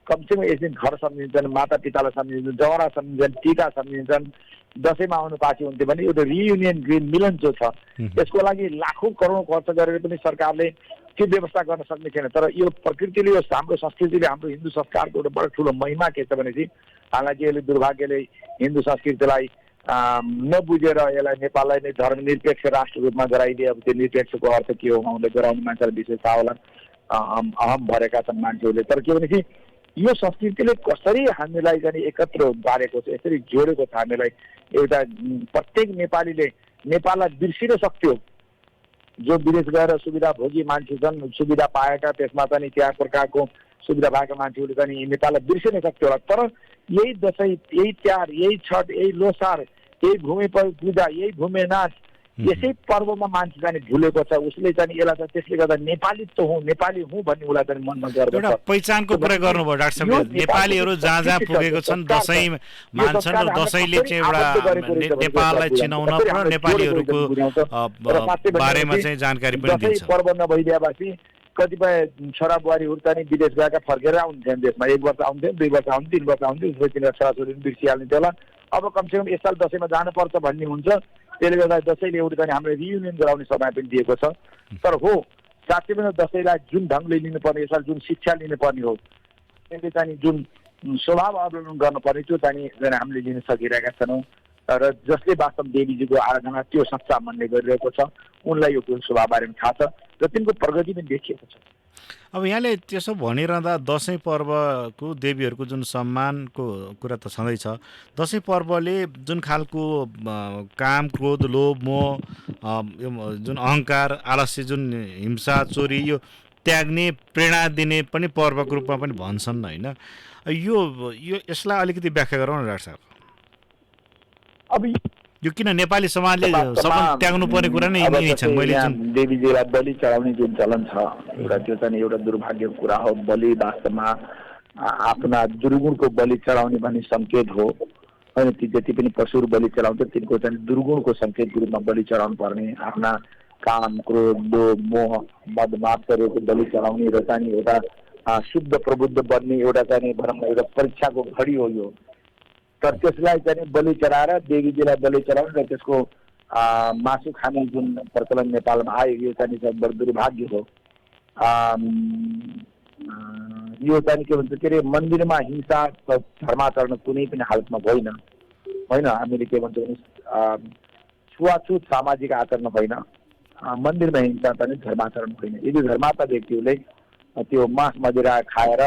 कमसेकम यस दिन घर सम्झिन्छन्, माता पितालाई सम्झिन्छन्, जवरा सम्झिन्छन्, टिका सम्झिन्छन्। दसैँमा आउनु पाएको हुन्थ्यो भने एउटा रियुनियन मिलन जो छ त्यसको लागि लाखौँ करोड खर्च गरेर पनि सरकारले त्यो व्यवस्था गर्न सक्ने छैन। तर यो प्रकृतिले, यो हाम्रो संस्कृतिले, हाम्रो हिन्दू संस्कारको एउटा बडो ठुलो महिमा के छ भनेपछि, हालाकि यसले दुर्भाग्यले हिन्दू संस्कृतिलाई नबुझेर यसलाई नेपाललाई नै धर्मनिरपेक्ष राष्ट्र रूपमा गराइदिए। अब त्यो निरपेक्षको अर्थ के हो उहाँले गराउने मान्छेलाई विशेष थाहा होला, अहम भरेका छन् मान्छेहरूले। तर के भनेपछि यो संस्कृतिले कसरी हामीलाई चाहिँ एकत्र पारेको छ, यसरी जोडेको छ हामीलाई। एउटा प्रत्येक नेपालीले नेपाललाई बिर्सिन सक्थ्यो, जो विदेश गएर सुविधा भोगी मान्छे छन्, सुविधा पाएका, त्यसमा चाहिँ त्यहाँ प्रकारको सुविधा भएका मान्छेहरूले चाहिँ नेपाललाई बिर्सिन सक्थ्यो होला। तर यही दसैँ, यही तिहार, यही छठ, यही लोसार, यही भूमि पूजा, यही भूमि नाच, यसै पर्वमा मान्छे चाहिँ भुलेको छ। उसले चाहिँ यसलाई चाहिँ त्यसले गर्दा नेपालीत्व हुँ, नेपाली हुँ भन्ने उसलाई चाहिँ मनमा गर्व छ। एउटा पहिचानको कुरा गर्नुभयो डाक्टर साहबले। नेपालीहरू जहाँ जहाँ पुगेको छन् दसैँ मान्छन् र दसैँले चाहिँ एउटा नेपाललाई चिनाउन र नेपालीहरूको बारेमा चाहिँ जानकारी पनि दिन्छ। पर्व नभइदिएपछि कतिपय छोरा बुहारीहरू चाहिँ विदेश गएका फर्केर आउँथेन देशमा। 1 वर्ष आउँथ्यो, 2 वर्ष आउँथ्यो, 3 वर्ष आउँथ्यो, तिनीहरू छोराछोरी पनि बिर्सिहाल्ने थियो होला। अब कमसेकम यस साल दसैँमा जानुपर्छ भन्ने हुन्छ। त्यसले गर्दा दसैँले एउटा चाहिँ हाम्रो रियुनियन गराउने समय पनि दिएको छ। तर हो, साँच्चै पनि दसैँलाई जुन ढङ्गले लिनुपर्ने, यसलाई जुन शिक्षा लिनुपर्ने हो, त्यसले चाहिँ जुन स्वभाव अवलम्बन गर्नुपर्ने त्यो चाहिँ हामीले लिन सकिरहेका छैनौँ। र जसले वास्तव देवीजीको आराधना त्यो सच्चा मनले गरिरहेको छ उनलाई यो स्वभाव बारेमा थाहा छ र तिनको प्रगति पनि देखिएको छ। अब यहाँले त्यसो भनिरहँदा दसैँ पर्वको देवीहरूको जुन सम्मानको कुरा त छँदैछ। दसैँ पर्वले जुन खालको काम, क्रोध, लोभ, मोह, जुन अहङ्कार, आलस्य, जुन हिंसा, चोरी, यो त्याग्ने प्रेरणा दिने पनि पर्वको रूपमा पनि भन्छन् होइन। यो यसलाई अलिकति व्याख्या गरौँ न डाक्टर साहब। अब यो किन नेपाली समाजले सबल त्याग्नु पर्ने कुरा नै यिनी छन्। मैले देवीजीलाई बलि चढाउने जुन चलन छ एउटा, त्यो चाहिँ एउटा दुर्भाग्यको कुरा हो। बलि वास्तवमा आफ्ना दुर्गुणको बलि चढाउने भन्ने सङ्केत हो होइन। ती जति पनि पशुहरू बलि चढाउँछ तिनको चाहिँ दुर्गुणको सङ्केतको रूपमा बलि चढाउनु पर्ने। आफ्ना काम, क्रोध, लोभ, मोह, मद मात्सर्यको बलि चढाउने र चाहिँ एउटा शुद्ध प्रबुद्ध बन्ने एउटा चाहिँ भनौँ न एउटा परीक्षाको घडी हो यो। तर त्यसलाई चाहिँ बलि चढाएर देवीजीलाई बलि चढाउनु र त्यसको मासु खाने जुन प्रचलन नेपालमा आयो यो चाहिँ बडो दुर्भाग्य हो। यो चाहिँ के भन्छ के अरे मन्दिरमा हिंसा धर्माचरण कुनै पनि हालतमा होइन। हामीले के भन्छौँ भने छुवाछुत सामाजिक आचरण होइन, मन्दिरमा हिंसा पनि धर्माचरण होइन। यदि धर्मात्मा व्यक्तिहरूले त्यो मांस मदिरा खाएर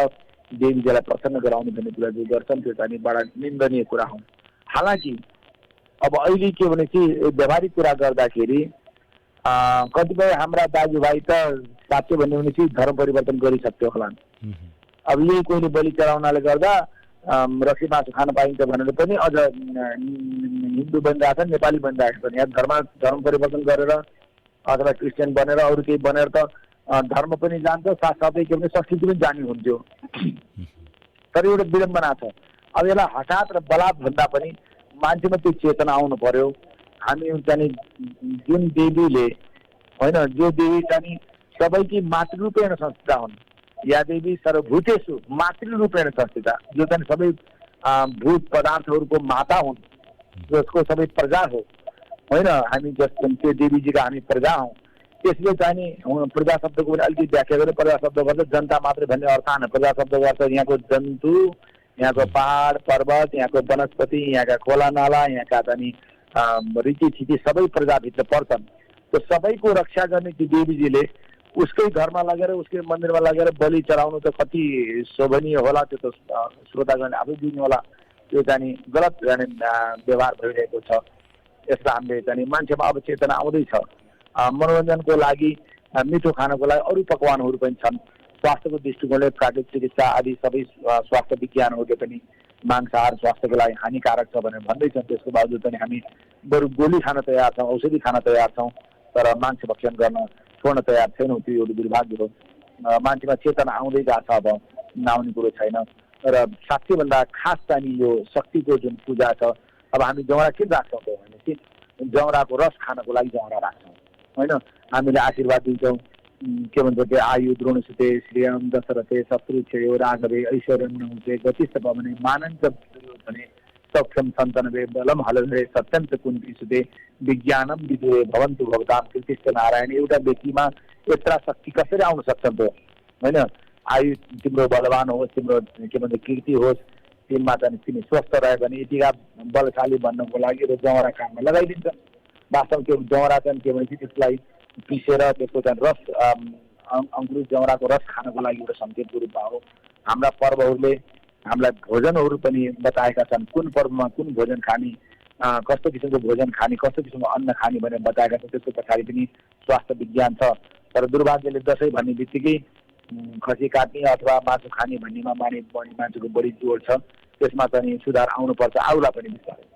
देवीजीलाई प्रसन्न गराउने भन्ने कुरा जो गर्छन् त्यो चाहिँ बडा निन्दनीय कुरा हो। हालाकि अब अहिले के भनेपछि व्यावहारिक कुरा गर्दाखेरि कतिपय हाम्रा दाजुभाइ त साँच्चै भन्यो भनेपछि धर्म परिवर्तन गरिसक्थ्यो होला। अब यही कोहीले बलि चढाउनाले गर्दा रक्सी मासु खान पाइन्छ भनेर पनि अझ हिन्दू बनिरहेको छ, नेपाली बनिरहेको छ। यहाँ धर्म परिवर्तन गरेर अथवा क्रिस्चियन बनेर अरू केही बनेर त धर्म पनि जान्छ, साथसाथै के भने संस्कृति पनि जाने हुन्थ्यो। तर एउटा विडम्बना छ। अब यसलाई हठात र बलात् भन्दा पनि मान्छेमा त्यो चेतना आउनु पर्यो। हामी चाहिँ जुन देवीले होइन, जो देवी चाहिँ सबैकी मातृरूपेण संस्थिता हुन्, या देवी सर्वभूतेषु मातृरूपेण संस्थिता, जो चाहिँ सबै भूत पदार्थहरूको माता हुन्, जसको सबै प्रजा हो होइन। हामी जस्तो त्यो देवीजीका हामी प्रजा हौँ। त्यसले चाहिँ नि प्रजा शब्दको पनि अलिकति व्याख्या गरेर प्रजा शब्द गर्दा जनता मात्रै भन्ने अर्थ होइन। प्रजा शब्द गर्छ यहाँको जन्तु, यहाँको पहाड पर्वत, यहाँको वनस्पति, यहाँका खोला नाला, यहाँका चाहिँ रीतिथिति सबै प्रजाभित्र पर्छन्। त्यो सबैको रक्षा गर्ने त्यो देवीजीले उसकै घरमा लगेर उसकै मन्दिरमा लगेर बलि चढाउनु त कति शोभनीय होला, त्यो त श्रोतागणले आफै बुझ्नु होला। त्यो चाहिँ गलत व्यवहार भइरहेको छ। यसलाई हामीले चाहिँ मान्छेमा अब चेतना आउँदैछ। मनोरञ्जनको लागि, मिठो खानको लागि अरू पकवानहरू पनि छन्। स्वास्थ्यको दृष्टिकोणले प्राकृतिक चिकित्सा आदि सबै स्वास्थ्य विज्ञानहरूले पनि मांसाहार स्वास्थ्यको लागि हानिकारक छ भनेर भन्दैछन्। त्यसको बावजुद पनि हामी बरु गोली खान तयार छौँ, औषधि खान तयार छौँ, तर मान्छे भक्षण गर्न छोड्न तयार छैनौँ। त्यो एउटा दुर्भाग्य हो। मान्छेमा चेतना आउँदै गएको छ, अब नआउने कुरो छैन। र साँच्चैभन्दा खास चाहिँ यो शक्तिको जुन पूजा छ, अब हामी जौरा किन राख्छौँ त भनेपछि जौराको रस खानको लागि जौरा राख्छौँ होइन। हामीले आशीर्वाद दिन्छौँ, के भन्छ त्यो आयु द्रोणसुते श्रेयम दशरथे शत्रु क्षयो राघवे ऐश्वर्यम नहुते गतिस्थ पवने मानन्च भने सक्षम सन्तनवे बलम हलधरे सत्यम च कुन्ती सुते विज्ञानम विदुरे भवन्तु भवताम कृतिष्ठ नारायण। एउटा व्यक्तिमा यत्रा शक्ति कसरी आउन सक्छ त होइन। आयु तिम्रो बलवान होस्, तिम्रो के भन्छ कीर्ति होस्, तिमीमा चाहिँ तिमी स्वस्थ रह्यो भने यतिका बलशाली बन्नको लागि जौरा काममा लगाइदिन्छ। वास्तवमा त्यो जौरा चाहिँ के भनेपछि त्यसलाई पिसेर त्यसको चाहिँ रस अङ्कुरित जौराको रस खानको लागि एउटा सङ्केतको रूपमा हो। हाम्रा पर्वहरूले हामीलाई भोजनहरू पनि बताएका छन्, कुन पर्वमा कुन भोजन खाने, कस्तो किसिमको भोजन खाने, कस्तो किसिमको अन्न खाने भनेर बताएका छन्। त्यसको पछाडि पनि स्वास्थ्य विज्ञान छ। तर दुर्भाग्यले दसैँ भन्ने बित्तिकै खसी काट्ने अथवा मासु खाने भन्नेमा मान्छेको बढी जोड छ। त्यसमा चाहिँ सुधार आउनुपर्छ, आउला पनि बिस्तारै।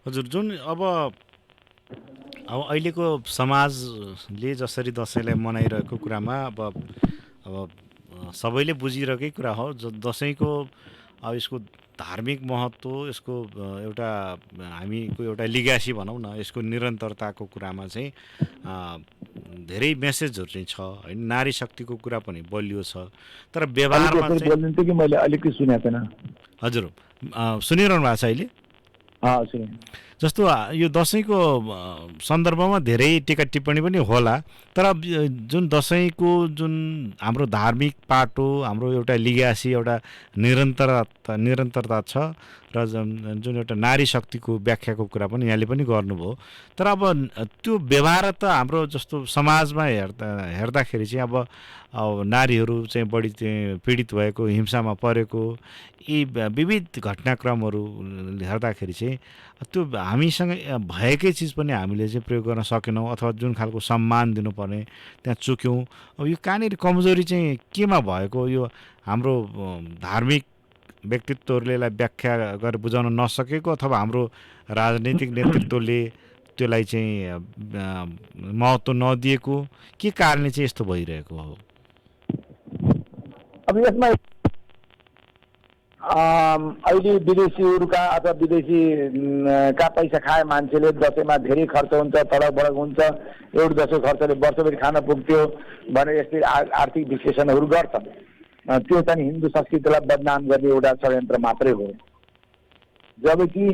हजुर, जुन अब अहिलेको समाजले जसरी दसैँलाई मनाइरहेको कुरामा अब सबैले बुझिरहेकै कुरा हो। दसैँको अब यसको धार्मिक महत्त्व, यसको एउटा हामीको एउटा लिगासी भनौँ न, यसको निरन्तरताको कुरामा चाहिँ धेरै मेसेजहरू चाहिँ छ होइन। नारी शक्तिको कुरा पनि बलियो छ, तर व्यवहारमा चाहिँ बोलिन्थ्यो कि मैले अलिकति सुनेको थिएन। हजुर, सुनिरहनु भएको छ अहिले? जस्तो यो दसैँको सन्दर्भमा धेरै टिका टिप्पणी पनि होला, तर जुन दसैँको जुन हाम्रो धार्मिक पाटो, हाम्रो एउटा लिगासी, एउटा निरन्तरता छ र जुन एउटा नारी शक्तिको व्याख्याको कुरा पनि यहाँले पनि गर्नुभयो। तर अब त्यो व्यवहार त हाम्रो जस्तो समाजमा हेर्दाखेरि चाहिँ अब नारीहरू चाहिँ बढी पीडित भएको, हिंसामा परेको, यी विविध घटनाक्रमहरू हेर्दाखेरि चाहिँ त्यो हामीसँग भएकै चिज पनि हामीले चाहिँ प्रयोग गर्न सकेनौँ, अथवा जुन खालको सम्मान दिनुपर्ने त्यहाँ चुक्यौँ। अब यो कहाँनिर कमजोरी चाहिँ केमा भएको? यो हाम्रो धार्मिक व्यक्तित्वहरूले यसलाई व्याख्या गरेर बुझाउन नसकेको, अथवा हाम्रो राजनैतिक नेतृत्वले त्यसलाई चाहिँ महत्त्व नदिएको, के कारणले चाहिँ यस्तो भइरहेको हो? अब यसमा अहिले विदेशीहरूका अथवा विदेशीका पैसा खाए मान्छेले दसैँमा धेरै खर्च हुन्छ, तडक भडक हुन्छ, एउटा दसैँ खर्चले वर्षभरि खान पुग्थ्यो भनेर यस्तै आर्थिक विश्लेषणहरू गर्छन्। त्यो चाहिँ हिन्दू संस्कृतिलाई बदनाम गर्ने एउटा षड्यन्त्र मात्रै हो। जबकि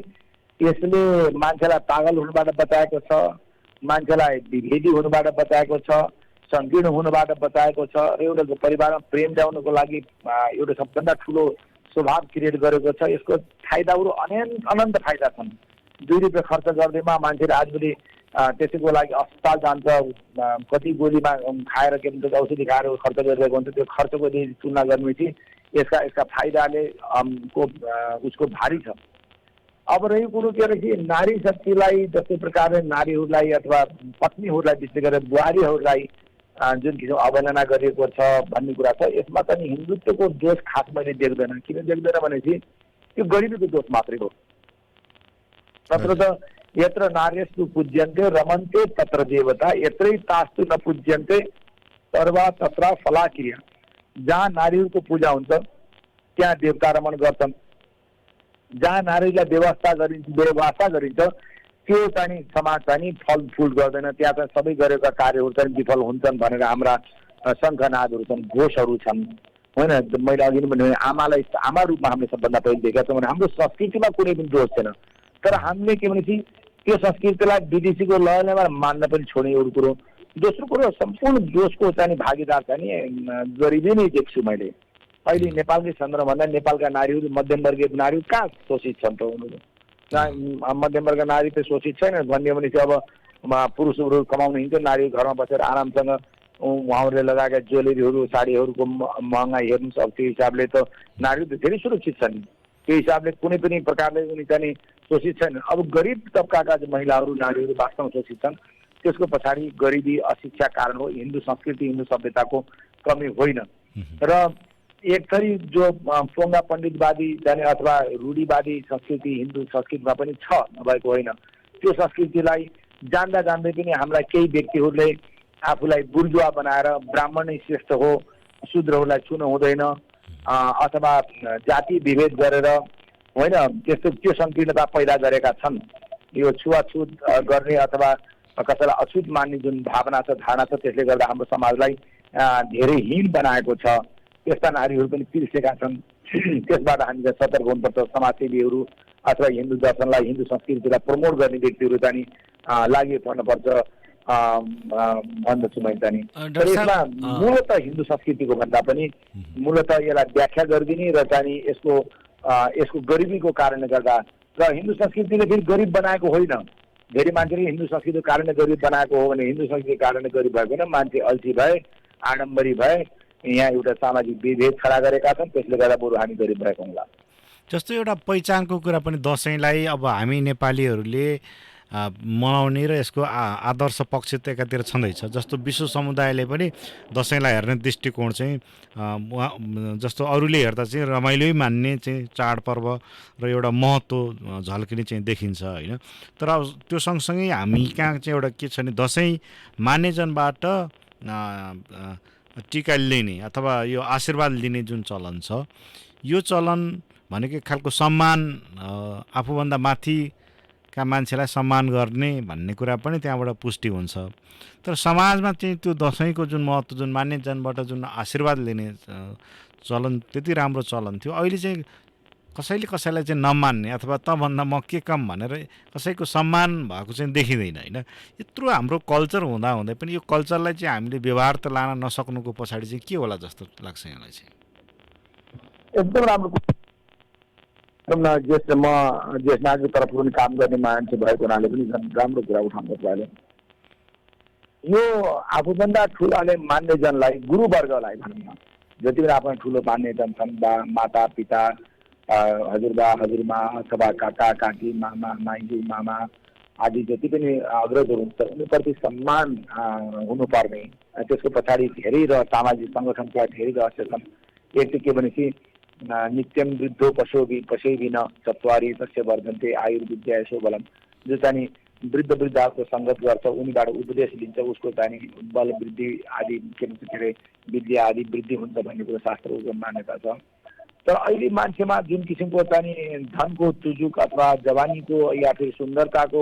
यसले मान्छेलाई पागल हुनुबाट बचाएको छ, मान्छेलाई विभेदी हुनुबाट बचाएको छ, सङ्कीर्ण हुनुबाट बचाएको छ, र एउटा परिवारमा प्रेम ल्याउनको लागि एउटा सबभन्दा ठुलो स्वभाव क्रिएट गरेको छ। यसको फाइदाहरू अनन्त फाइदा छन्। 2 रुपियाँ खर्च गर्दैमा मान्छेले आजभोलि त्यसैको लागि अस्पताल जान्छ, कति गोलीमा खाएर के भन्छ औषधि खाएर खर्च गरिरहेको हुन्छ। त्यो खर्चको तुलना गर्नेपछि यसका फाइदाले उसको भारी छ। अब रह्यो कुरो के रहेछ, नारी शक्तिलाई जस्तै प्रकारले नारीहरूलाई अथवा पत्नीहरूलाई विशेष गरेर बुहारीहरूलाई जुन किसिम अवहेलना गरिएको छ भन्ने कुरा छ। यसमा चाहिँ हिन्दुत्वको दोष खास मैले देख्दैन। किन देख्दैन भनेपछि त्यो गरिबीको दोष मात्रै हो। तत्र त यत्र नार्यस्तु पूज्यन्ते रमन्ते तत्र देवता, यत्रै तास्तु न पूज्यन्ते सर्वा तत्र फलाक्रिया। जहाँ नारीहरूको पूजा हुन्छ त्यहाँ देवता रमण गर्छन्। जहाँ नारीलाई व्यवस्था गरिन्छ त्यो चाहिँ समाज चाहिँ फलफुल गर्दैन, त्यहाँ चाहिँ सबै गरेका कार्यहरू चाहिँ विफल हुन्छन् भनेर हाम्रा शङ्खनादहरू छन्, घोषहरू छन् होइन। मैले अघि पनि भने आमा रूपमा हामीले सबभन्दा पहिले देखेका छौँ भने हाम्रो संस्कृतिमा कुनै पनि दोष छैन, तर हामीले के भनेपछि त्यो संस्कृतिलाई विदेशीको लयमा मान्न पनि छोड्ने एउटा कुरो। दोस्रो कुरो सम्पूर्ण दोषको चाहिँ भागीदार चाहिँ गरिबी नै देख्छु मैले। अहिले नेपालकै सन्दर्भभन्दा नेपालका नारीहरू मध्यमवर्गीय नारीहरू कहाँ शोषित छन् त उनीहरू? मध्यमवर्गका नारी त शोषित छैन भन्यो भने चाहिँ अब पुरुषहरू कमाउनु हिँड्छ, नारीहरू घरमा बसेर आरामसँग उहाँहरूले लगाएका ज्वेलरीहरू साडीहरूको महँगाई हेर्नुहोस्। अब त्यो हिसाबले त नारीहरू त धेरै सुरक्षित छन्, त्यो हिसाबले कुनै पनि प्रकारले उनी चाहिँ शोषित छैन। अब गरिब तबकाका महिलाहरू नारीहरू वास्तवमा शोषित छन्। त्यसको पछाडि गरिबी अशिक्षा कारण हो, हिन्दू संस्कृति हिन्दू सभ्यताको कमी होइन। र एक थरी जो पोङ्गा पण्डितवादी जाने अथवा रूढिवादी संस्कृति हिन्दू संस्कृतिमा पनि छ, नभएको होइन। त्यो संस्कृतिलाई जान्दा जान्दै पनि हाम्रा केही व्यक्तिहरूले आफूलाई बुर्जुवा बनाएर ब्राह्मण नै श्रेष्ठ हो, शूद्रहरूलाई छुन हुँदैन अथवा जाति विभेद गरेर होइन त्यस्तो त्यो सङ्कीर्णता पैदा गरेका छन्। यो छुवाछुत गर्ने अथवा कसैलाई अछुत मान्ने जुन भावना छ, धारणा छ, त्यसले गर्दा हाम्रो समाजलाई धेरै हीन बनाएको छ। त्यस्ता नारीहरू पनि पिर्सेका छन्। त्यसबाट हामीले सतर्क हुनुपर्छ। समाजसेवीहरू अथवा हिन्दू दर्शनलाई हिन्दू संस्कृतिलाई प्रमोट गर्ने व्यक्तिहरू चाहिँ लागि पर्नुपर्छ भन्दछु मैले चाहिँ। तर यसमा मूलत हिन्दू संस्कृतिको भन्दा पनि मूलत यसलाई व्याख्या गरिदिने र चाहिँ यसको गरिबीको कारणले गर्दा, र हिन्दू संस्कृतिले फेरि गरिब बनाएको होइन। धेरै मान्छेले हिन्दू संस्कृतिको कारणले गरिब बनाएको हो भने हिन्दू संस्कृतिको कारणले गरिब भएको होइन। मान्छे अल्छी भए, आडम्बरी भए, यहाँ एउटा सामाजिक विभेद खडा गरेका छन्, त्यसले गर्दा बरु हामी गरिब भएको होला। जस्तो एउटा पहिचानको कुरा पनि दसैँलाई अब हामी नेपालीहरूले मनाउने र यसको आदर्श पक्ष त एकातिर छँदैछ। जस्तो विश्व समुदायले पनि दसैँलाई हेर्ने दृष्टिकोण चाहिँ जस्तो अरूले हेर्दा चाहिँ रमाइलो मान्ने चाहिँ चाडपर्व र एउटा महत्त्व झल्किने चाहिँ देखिन्छ होइन। तर अब त्यो सँगसँगै हामी कहाँ चाहिँ एउटा के छ भने दसैँ मान्यजनबाट टिका लिने अथवा यो आशीर्वाद लिने जुन चलन छ, यो चलन भनेको एक खालको सम्मान, आफूभन्दा माथिका मान्छेलाई सम्मान गर्ने भन्ने कुरा पनि त्यहाँबाट पुष्टि हुन्छ। तर समाजमा चाहिँ त्यो दसैँको जुन महत्त्व, जुन मान्यजनबाट जुन आशीर्वाद लिने चलन त्यति राम्रो चलन थियो, अहिले चाहिँ कसैले कसैलाई चाहिँ नमान्ने अथवा तँभन्दा म के कम भनेर कसैको सम्मान भएको चाहिँ देखिँदैन होइन। यत्रो हाम्रो कल्चर हुँदाहुँदै पनि यो कल्चरलाई चाहिँ हामीले व्यवहार त लान नसक्नुको पछाडि चाहिँ के होला जस्तो लाग्छ यहाँलाई चाहिँ? एकदम राम्रो। म ज्येष्ठ नागरिक तर्फबाट पनि काम गर्ने मान्छे भएको हुनाले पनि राम्रो कुरा उठाउनु पर्यो। यो आफूभन्दा ठुलाले मान्यजनलाई, गुरुवर्गलाई भनौँ न, जति पनि आफ्नो ठुलो मान्यजन छन्, माता पिता, हजुरबा हजुरमा अथवा काका काकी, मामा माइजू मामा आदि जति पनि अग्रजहरू हुन्छ उनीप्रति सम्मान हुनुपर्ने। त्यसको पछाडि धेरै र सामाजिक सङ्गठनका धेरै रहस्य छन्। एक चाहिँ के भनेपछि नित्यम वृद्धो पशैविन चत्वारी तस्य वर्धन्ते आयुर्विद्या यसो बलम, जो चाहिँ वृद्ध वृद्धाको सङ्गत गर्छ, उनीबाट उपदेश लिन्छ, उसको चाहिँ बल वृद्धि आदि के भन्छ के अरे विद्या आदि वृद्धि हुन्छ भन्ने कुरो शास्त्रको मान्यता छ। तर अहिले मान्छेमा जुन किसिमको चाहिँ धनको तुजुक अथवा जवानीको या फिर सुन्दरताको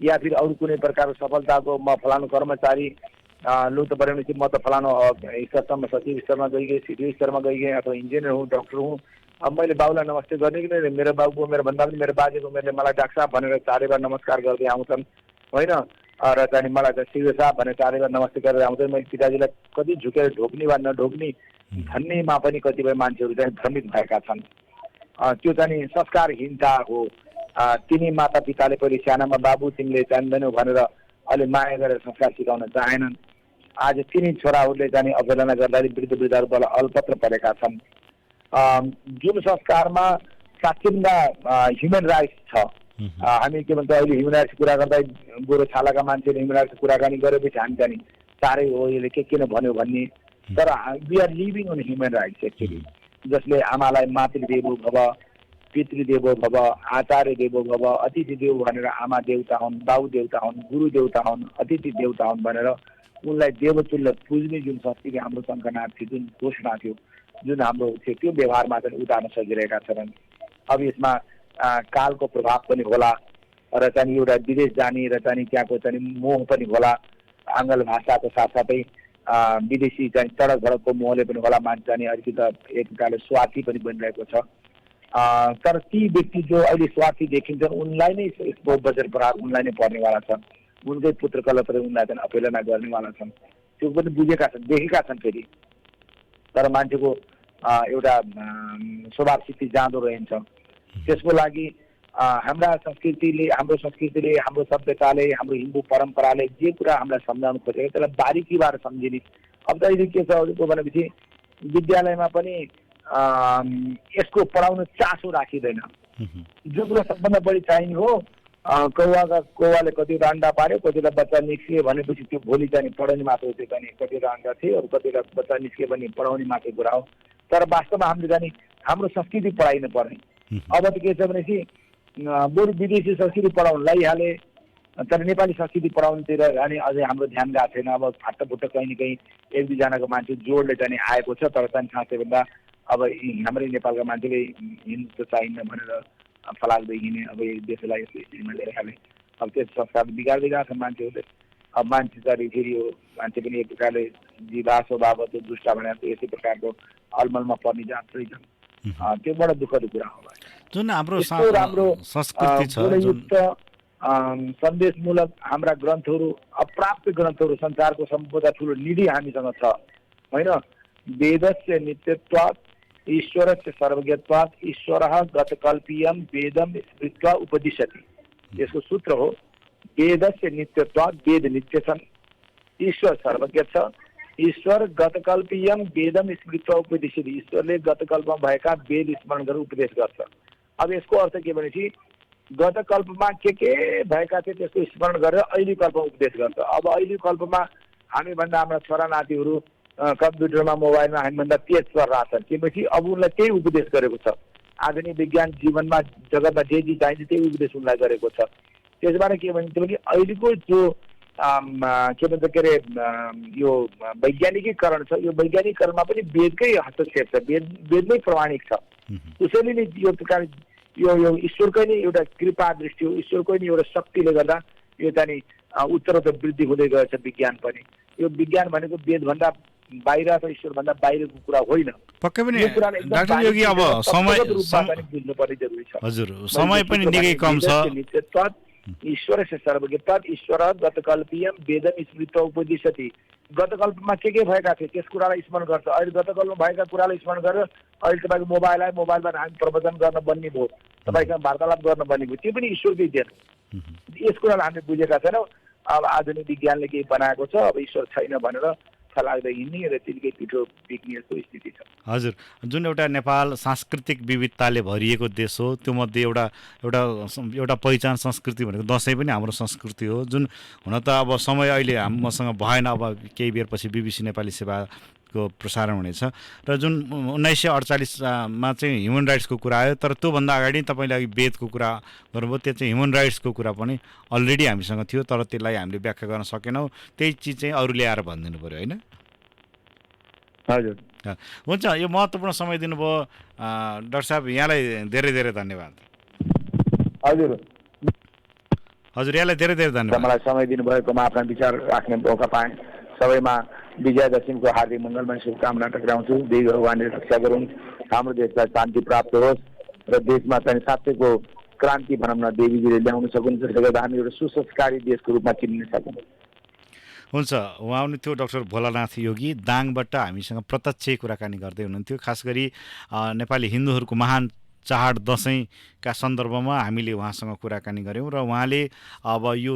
या फिर अरू कुनै प्रकारको सफलताको, म फलानु कर्मचारी लु त पऱ्यो भने म त फलानु स्तरमा सचिव स्तरमा गइगएँ, सिडिओ स्तरमा गइगएँ अथवा इन्जिनियर हुँ, डक्टर हुँ। अब मैले बाबुलाई नमस्ते गर्ने कि नै, मेरो बाबुको मेरो भन्दा पनि मेरो बाजेको मेरो मलाई डाक्टर साहब भनेर चारैबार नमस्कार गर्दै आउँछन् होइन। र चाहिँ मलाई त सिडिओ साहब भनेर चारैबार नमस्ते गरेर आउँछन्। मैले पिताजीलाई कति झुकेर ढोक्ने वा नढोक्ने भन्नेमा पनि कतिपय मान्छेहरू चाहिँ भ्रमित भएका छन्। त्यो चाहिँ संस्कारहीनता हो। तिनी माता पिताले पहिले सानामा बाबु तिमीले जान्दैनौ भनेर अहिले माया गरेर संस्कार सिकाउन चाहेनन्। आज तिनी छोराहरूले चाहिँ अवहेलना गर्दाखेरि वृद्ध वृद्धाहरू अलपत्र परेका छन्। जुन संस्कारमा साँच्चै ह्युमन राइट्स छ, हामी के भन्छ अहिले ह्युमन राइट्सको कुरा गर्दा गोरो छालाका मान्छेले ह्युमन राइट्सको कुराकानी गरेपछि हामी चाहिँ साह्रै हो यसले के किन भन्यो भन्ने। तर we are living on human rights actually, जसले आमालाई मातृदेवो भव, पितृदेवो भव, आचार्य देवो भव, अतिथि देव भनेर आमा देवता हुन्, बाबु देवता हुन्, गुरु देवता हुन्, अतिथि देवता हुन् भनेर उनलाई देवतुल्य पुज्ने जुन संस्कृति हाम्रो शङ्खनाद थियो, जुन घोषणा थियो, जुन हाम्रो थियो, त्यो व्यवहारमा चाहिँ उतार्न सकिरहेका छैनन्। अब यसमा कालको प्रभाव पनि होला र चाहिँ एउटा विदेश जाने र चाहिँ त्यहाँको चाहिँ मोह पनि होला। आङ्ग्ल भाषाको साथसाथै विदेशी चाहिँ सडक भडकको मोहले पनि होला। मान्छे चाहिँ अलिकति एक प्रकारले स्वार्थी पनि बनिरहेको छ। तर ती व्यक्ति जो अहिले स्वार्थी देखिन्छन् उनलाई नै यसको बजेट प्रहार उनलाई नै पर्नेवाला छ। उनकै पुत्र कलत्र उनलाई चाहिँ अपेलना गर्नेवाला छन्। त्यो पनि बुझेका छन्, देखेका छन्। फेरि तर मान्छेको एउटा स्वभाव स्थिति जाँदो रहन्छ। त्यसको लागि हाम्रो संस्कृतिले हाम्रो सभ्यताले हाम्रो हिन्दू परम्पराले जे कुरा हामीलाई सम्झाउनु खोजेको त्यसलाई बारीकीबाट सम्झिने। अब त अहिले के छ भनेपछि विद्यालयमा पनि यसको पढाउन चासो राखिँदैन। जो कुरा सबभन्दा बढी चाहिने हो कौवाले कतिवटा अन्डा पार्यो, कतिवटा बच्चा निस्कियो भनेपछि त्यो भोलि चाहिँ पढाउने मात्र हो। त्यो चाहिँ कतिवटा अन्डा थियो अरू कतिवटा बच्चा निस्कियो भने पढाउने मात्रै कुरा हो। तर वास्तवमा हामीले जाने हाम्रो संस्कृति पढाइनु पर्ने। अब त के छ भनेपछि बरु विदेशी संस्कृति पढाउन लगाइहाले तर नेपाली संस्कृति पढाउनुतिर अनि अझै हाम्रो ध्यान गएको छैन। अब फाटोफुट्टो कहीँ न कहीँ एक दुईजनाको मान्छे जोडले चाहिँ आएको छ। तर चाहिँ खासै भन्दा अब हाम्रै नेपालका मान्छेले हिन्दू त चाहिन्न भनेर फलाक्दै हिँडे। अब यो देशलाई यस्तो स्थितिमा लिएर खाले अब त्यस संस्कार बिगार्दै गएको छ मान्छेहरूले। अब मान्छे चाहिँ फेरि यो मान्छे पनि एक प्रकारले जीवा स्वभाव त्यो दुष्टा भनेर यस्तै प्रकारको अलमलमा पर्ने जान्छै छन्। त्यो बडा दुःखद कुरा हो। जुन हाम्रो राम्रो संस्कृति छ युक्त सन्देशमूलक हाम्रा ग्रन्थहरू अप्राप्त ग्रन्थहरू संसारको सबभन्दा ठुलो निधि हामीसँग छ होइन। वेदस्य नित्यत्वात् ईश्वरस्य सर्वज्ञत्वात् ईश्वरः गतकल्पीयं वेदम स्मृत्वा उपदिशति। यसको सूत्र हो वेदस्य नित्यत्वात्, वेद नित्य छन्, ईश्वर सर्वज्ञ छ, ईश्वर गतकल्पीयम वेदम स्मृत्वा उपदिशति। ईश्वरले गतकल्पमा भएका वेद स्मरण गरेर उपदेश गर्छ। अब यसको अर्थ के भनेपछि गतकल्पमा के भएका थिए त्यसको स्मरण गरेर अहिले कल्पमा उपदेश गर्छ। अब अहिले कल्पमा हामीभन्दा हाम्रा छोरा नातिहरू कम्प्युटरमा मोबाइलमा हामीभन्दा तेज चढिरहेका छन्। त्यसपछि अब उनलाई त्यही उपदेश गरेको छ। आधुनिक विज्ञान जीवनमा जगतमा जे जे चाहिन्छ त्यही उपदेश उनलाई गरेको छ। त्यसबाट के भन्छ भने अहिलेको जो के भन्छ के अरे यो वैज्ञानिकीकरण छ यो वैज्ञानिकरणमा पनि वेदकै हस्तक्षेप छ। वेद नै प्रमाणिक छ। उसैले नै यो प्रकार यो ईश्वरकै नै एउटा कृपा दृष्टि हो। ईश्वरकै नै एउटा शक्तिले गर्दा यो चाहिँ उत्तरोत्तर वृद्धि हुँदै गएछ विज्ञान पनि। यो विज्ञान भनेको वेदभन्दा बाहिर अथवा ईश्वरभन्दा बाहिरको कुरा होइन। पक्कै पनि डाक्टर योगी अब समय बुझ्नुपर्ने जरुरी छ। हजुर समय पनि निकै कम छ। ईश्वरस्य सर्वज्ञत्वात् ईश्वरः गतकल्पीयं वेदम स्मृत्वा उपदिशति। गतकल्पमा के भएका थिए त्यस कुरालाई स्मरण गर्छ। अहिले गतकल्पमा भएका कुरालाई स्मरण गरेर अहिले तपाईँको मोबाइल आयो, मोबाइलमा हामी प्रवचन गर्न बन्ने भयो, तपाईँसँग वार्तालाप गर्न बन्ने भयो। त्यो पनि ईश्वरकै देन। यस कुरालाई हामीले बुझेका छैनौँ। अब आधुनिक विज्ञानले केही बनाएको छ अब ईश्वर छैन भनेर फलाक्दै हिँड्ने र तिनकै पिठो बिग्ने जस्तो स्थिति छ। हजुर जुन एउटा नेपाल सांस्कृतिक विविधताले भरिएको देश हो त्यो मध्ये एउटा पहिचान संस्कृति भनेको दसैँ पनि हाम्रो संस्कृति हो। जुन हुन त अब समय अहिले मसँग भएन। अब केही बेरपछि बिबिसी नेपाली सेवाको प्रसारण हुनेछ र जुन 1948मा चाहिँ ह्युमन राइट्सको कुरा आयो। तर त्योभन्दा अगाडि तपाईँले अघि वेदको कुरा गर्नुभयो त्यो चाहिँ ह्युमन राइट्सको कुरा पनि अलरेडी हामीसँग थियो तर त्यसलाई हामीले व्याख्या गर्न सकेनौँ। त्यही चिज चाहिँ अरूले आएर भनिदिनु पऱ्यो होइन। हजुर हुन्छ यो महत्त्वपूर्ण समय दिनुभयो डाक्टर साहब यहाँलाई धेरै धेरै धन्यवाद। हजुर हजुर यहाँलाई धेरै धेरै धन्यवाद। मलाई समय दिनुभएकोमा आफ्ना विचार राख्ने मौका पाएँ। सबैमा विजयादशमीको हार्दिक मङ्गलमय शुभकामना टक्राउँछु। देवी भगवानले रक्षा गरून्, हाम्रो देशलाई शान्ति प्राप्त होस् र देशमा चाहिँ साँच्चैको क्रान्ति भनौँ न देवीजीले ल्याउन सकुन् जसले गर्दा हामी एउटा सुसंस्कारी देशको रूपमा चिन्न सकौँ। हुन्छ उहाँ आउनुहुन्थ्यो डाक्टर भोलानाथ योगी दाङबाट हामीसँग प्रत्यक्ष कुराकानी गर्दै हुनुहुन्थ्यो। खास गरी नेपाली हिन्दूहरूको महान चाड दसैँका सन्दर्भमा हामीले उहाँसँग कुराकानी गऱ्यौँ र उहाँले अब यो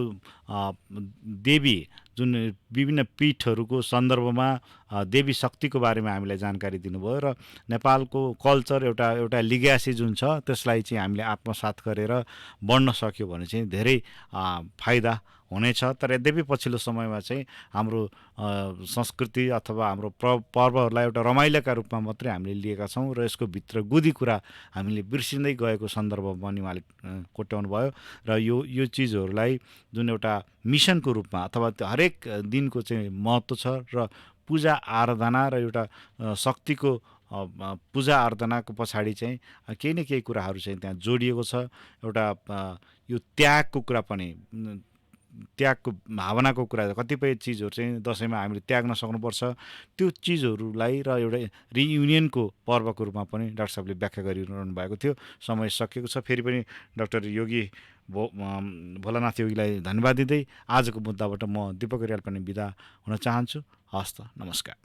देवी जुन विभिन्न पीठहरूको सन्दर्भमा देवी शक्तिको बारेमा हामीलाई जानकारी दिनुभयो र नेपालको कल्चर एउटा लिग्यासी जुन छ त्यसलाई चाहिँ हामीले आत्मसात गरेर बढ्न सक्यो भने चाहिँ धेरै फाइदा हुनेछ। तर यद्यपि पछिल्लो समयमा चाहिँ हाम्रो संस्कृति अथवा हाम्रो पर्वहरूलाई एउटा रमाइलोका रूपमा मात्रै हामीले लिएका छौँ र यसको भित्र गुदी कुरा हामीले बिर्सिँदै गएको सन्दर्भमा पनि उहाँले कोट्याउनु भयो र यो चिजहरूलाई जुन एउटा मिसनको रूपमा अथवा हरेक दिनको चाहिँ महत्त्व छ र पूजा आराधना र एउटा शक्तिको पूजा आराधनाको पछाडि चाहिँ केही न केही कुराहरू चाहिँ त्यहाँ जोडिएको छ। एउटा यो त्यागको कुरा पनि, त्यागको भावनाको कुरा, कतिपय चिजहरू चाहिँ दसैँमा हामीले त्याग्न सक्नुपर्छ, त्यो चिजहरूलाई र एउटा रियुनियनको पर्वको रूपमा पनि डाक्टर साहबले व्याख्या गरिरहनु भएको थियो। समय सकिएको छ। फेरि पनि डाक्टर योगी भोलानाथ योगीलाई धन्यवाद दिँदै आजको मुद्दाबाट म दीपक रियाल पनि बिदा हुन चाहन्छु। हस्त, नमस्कार।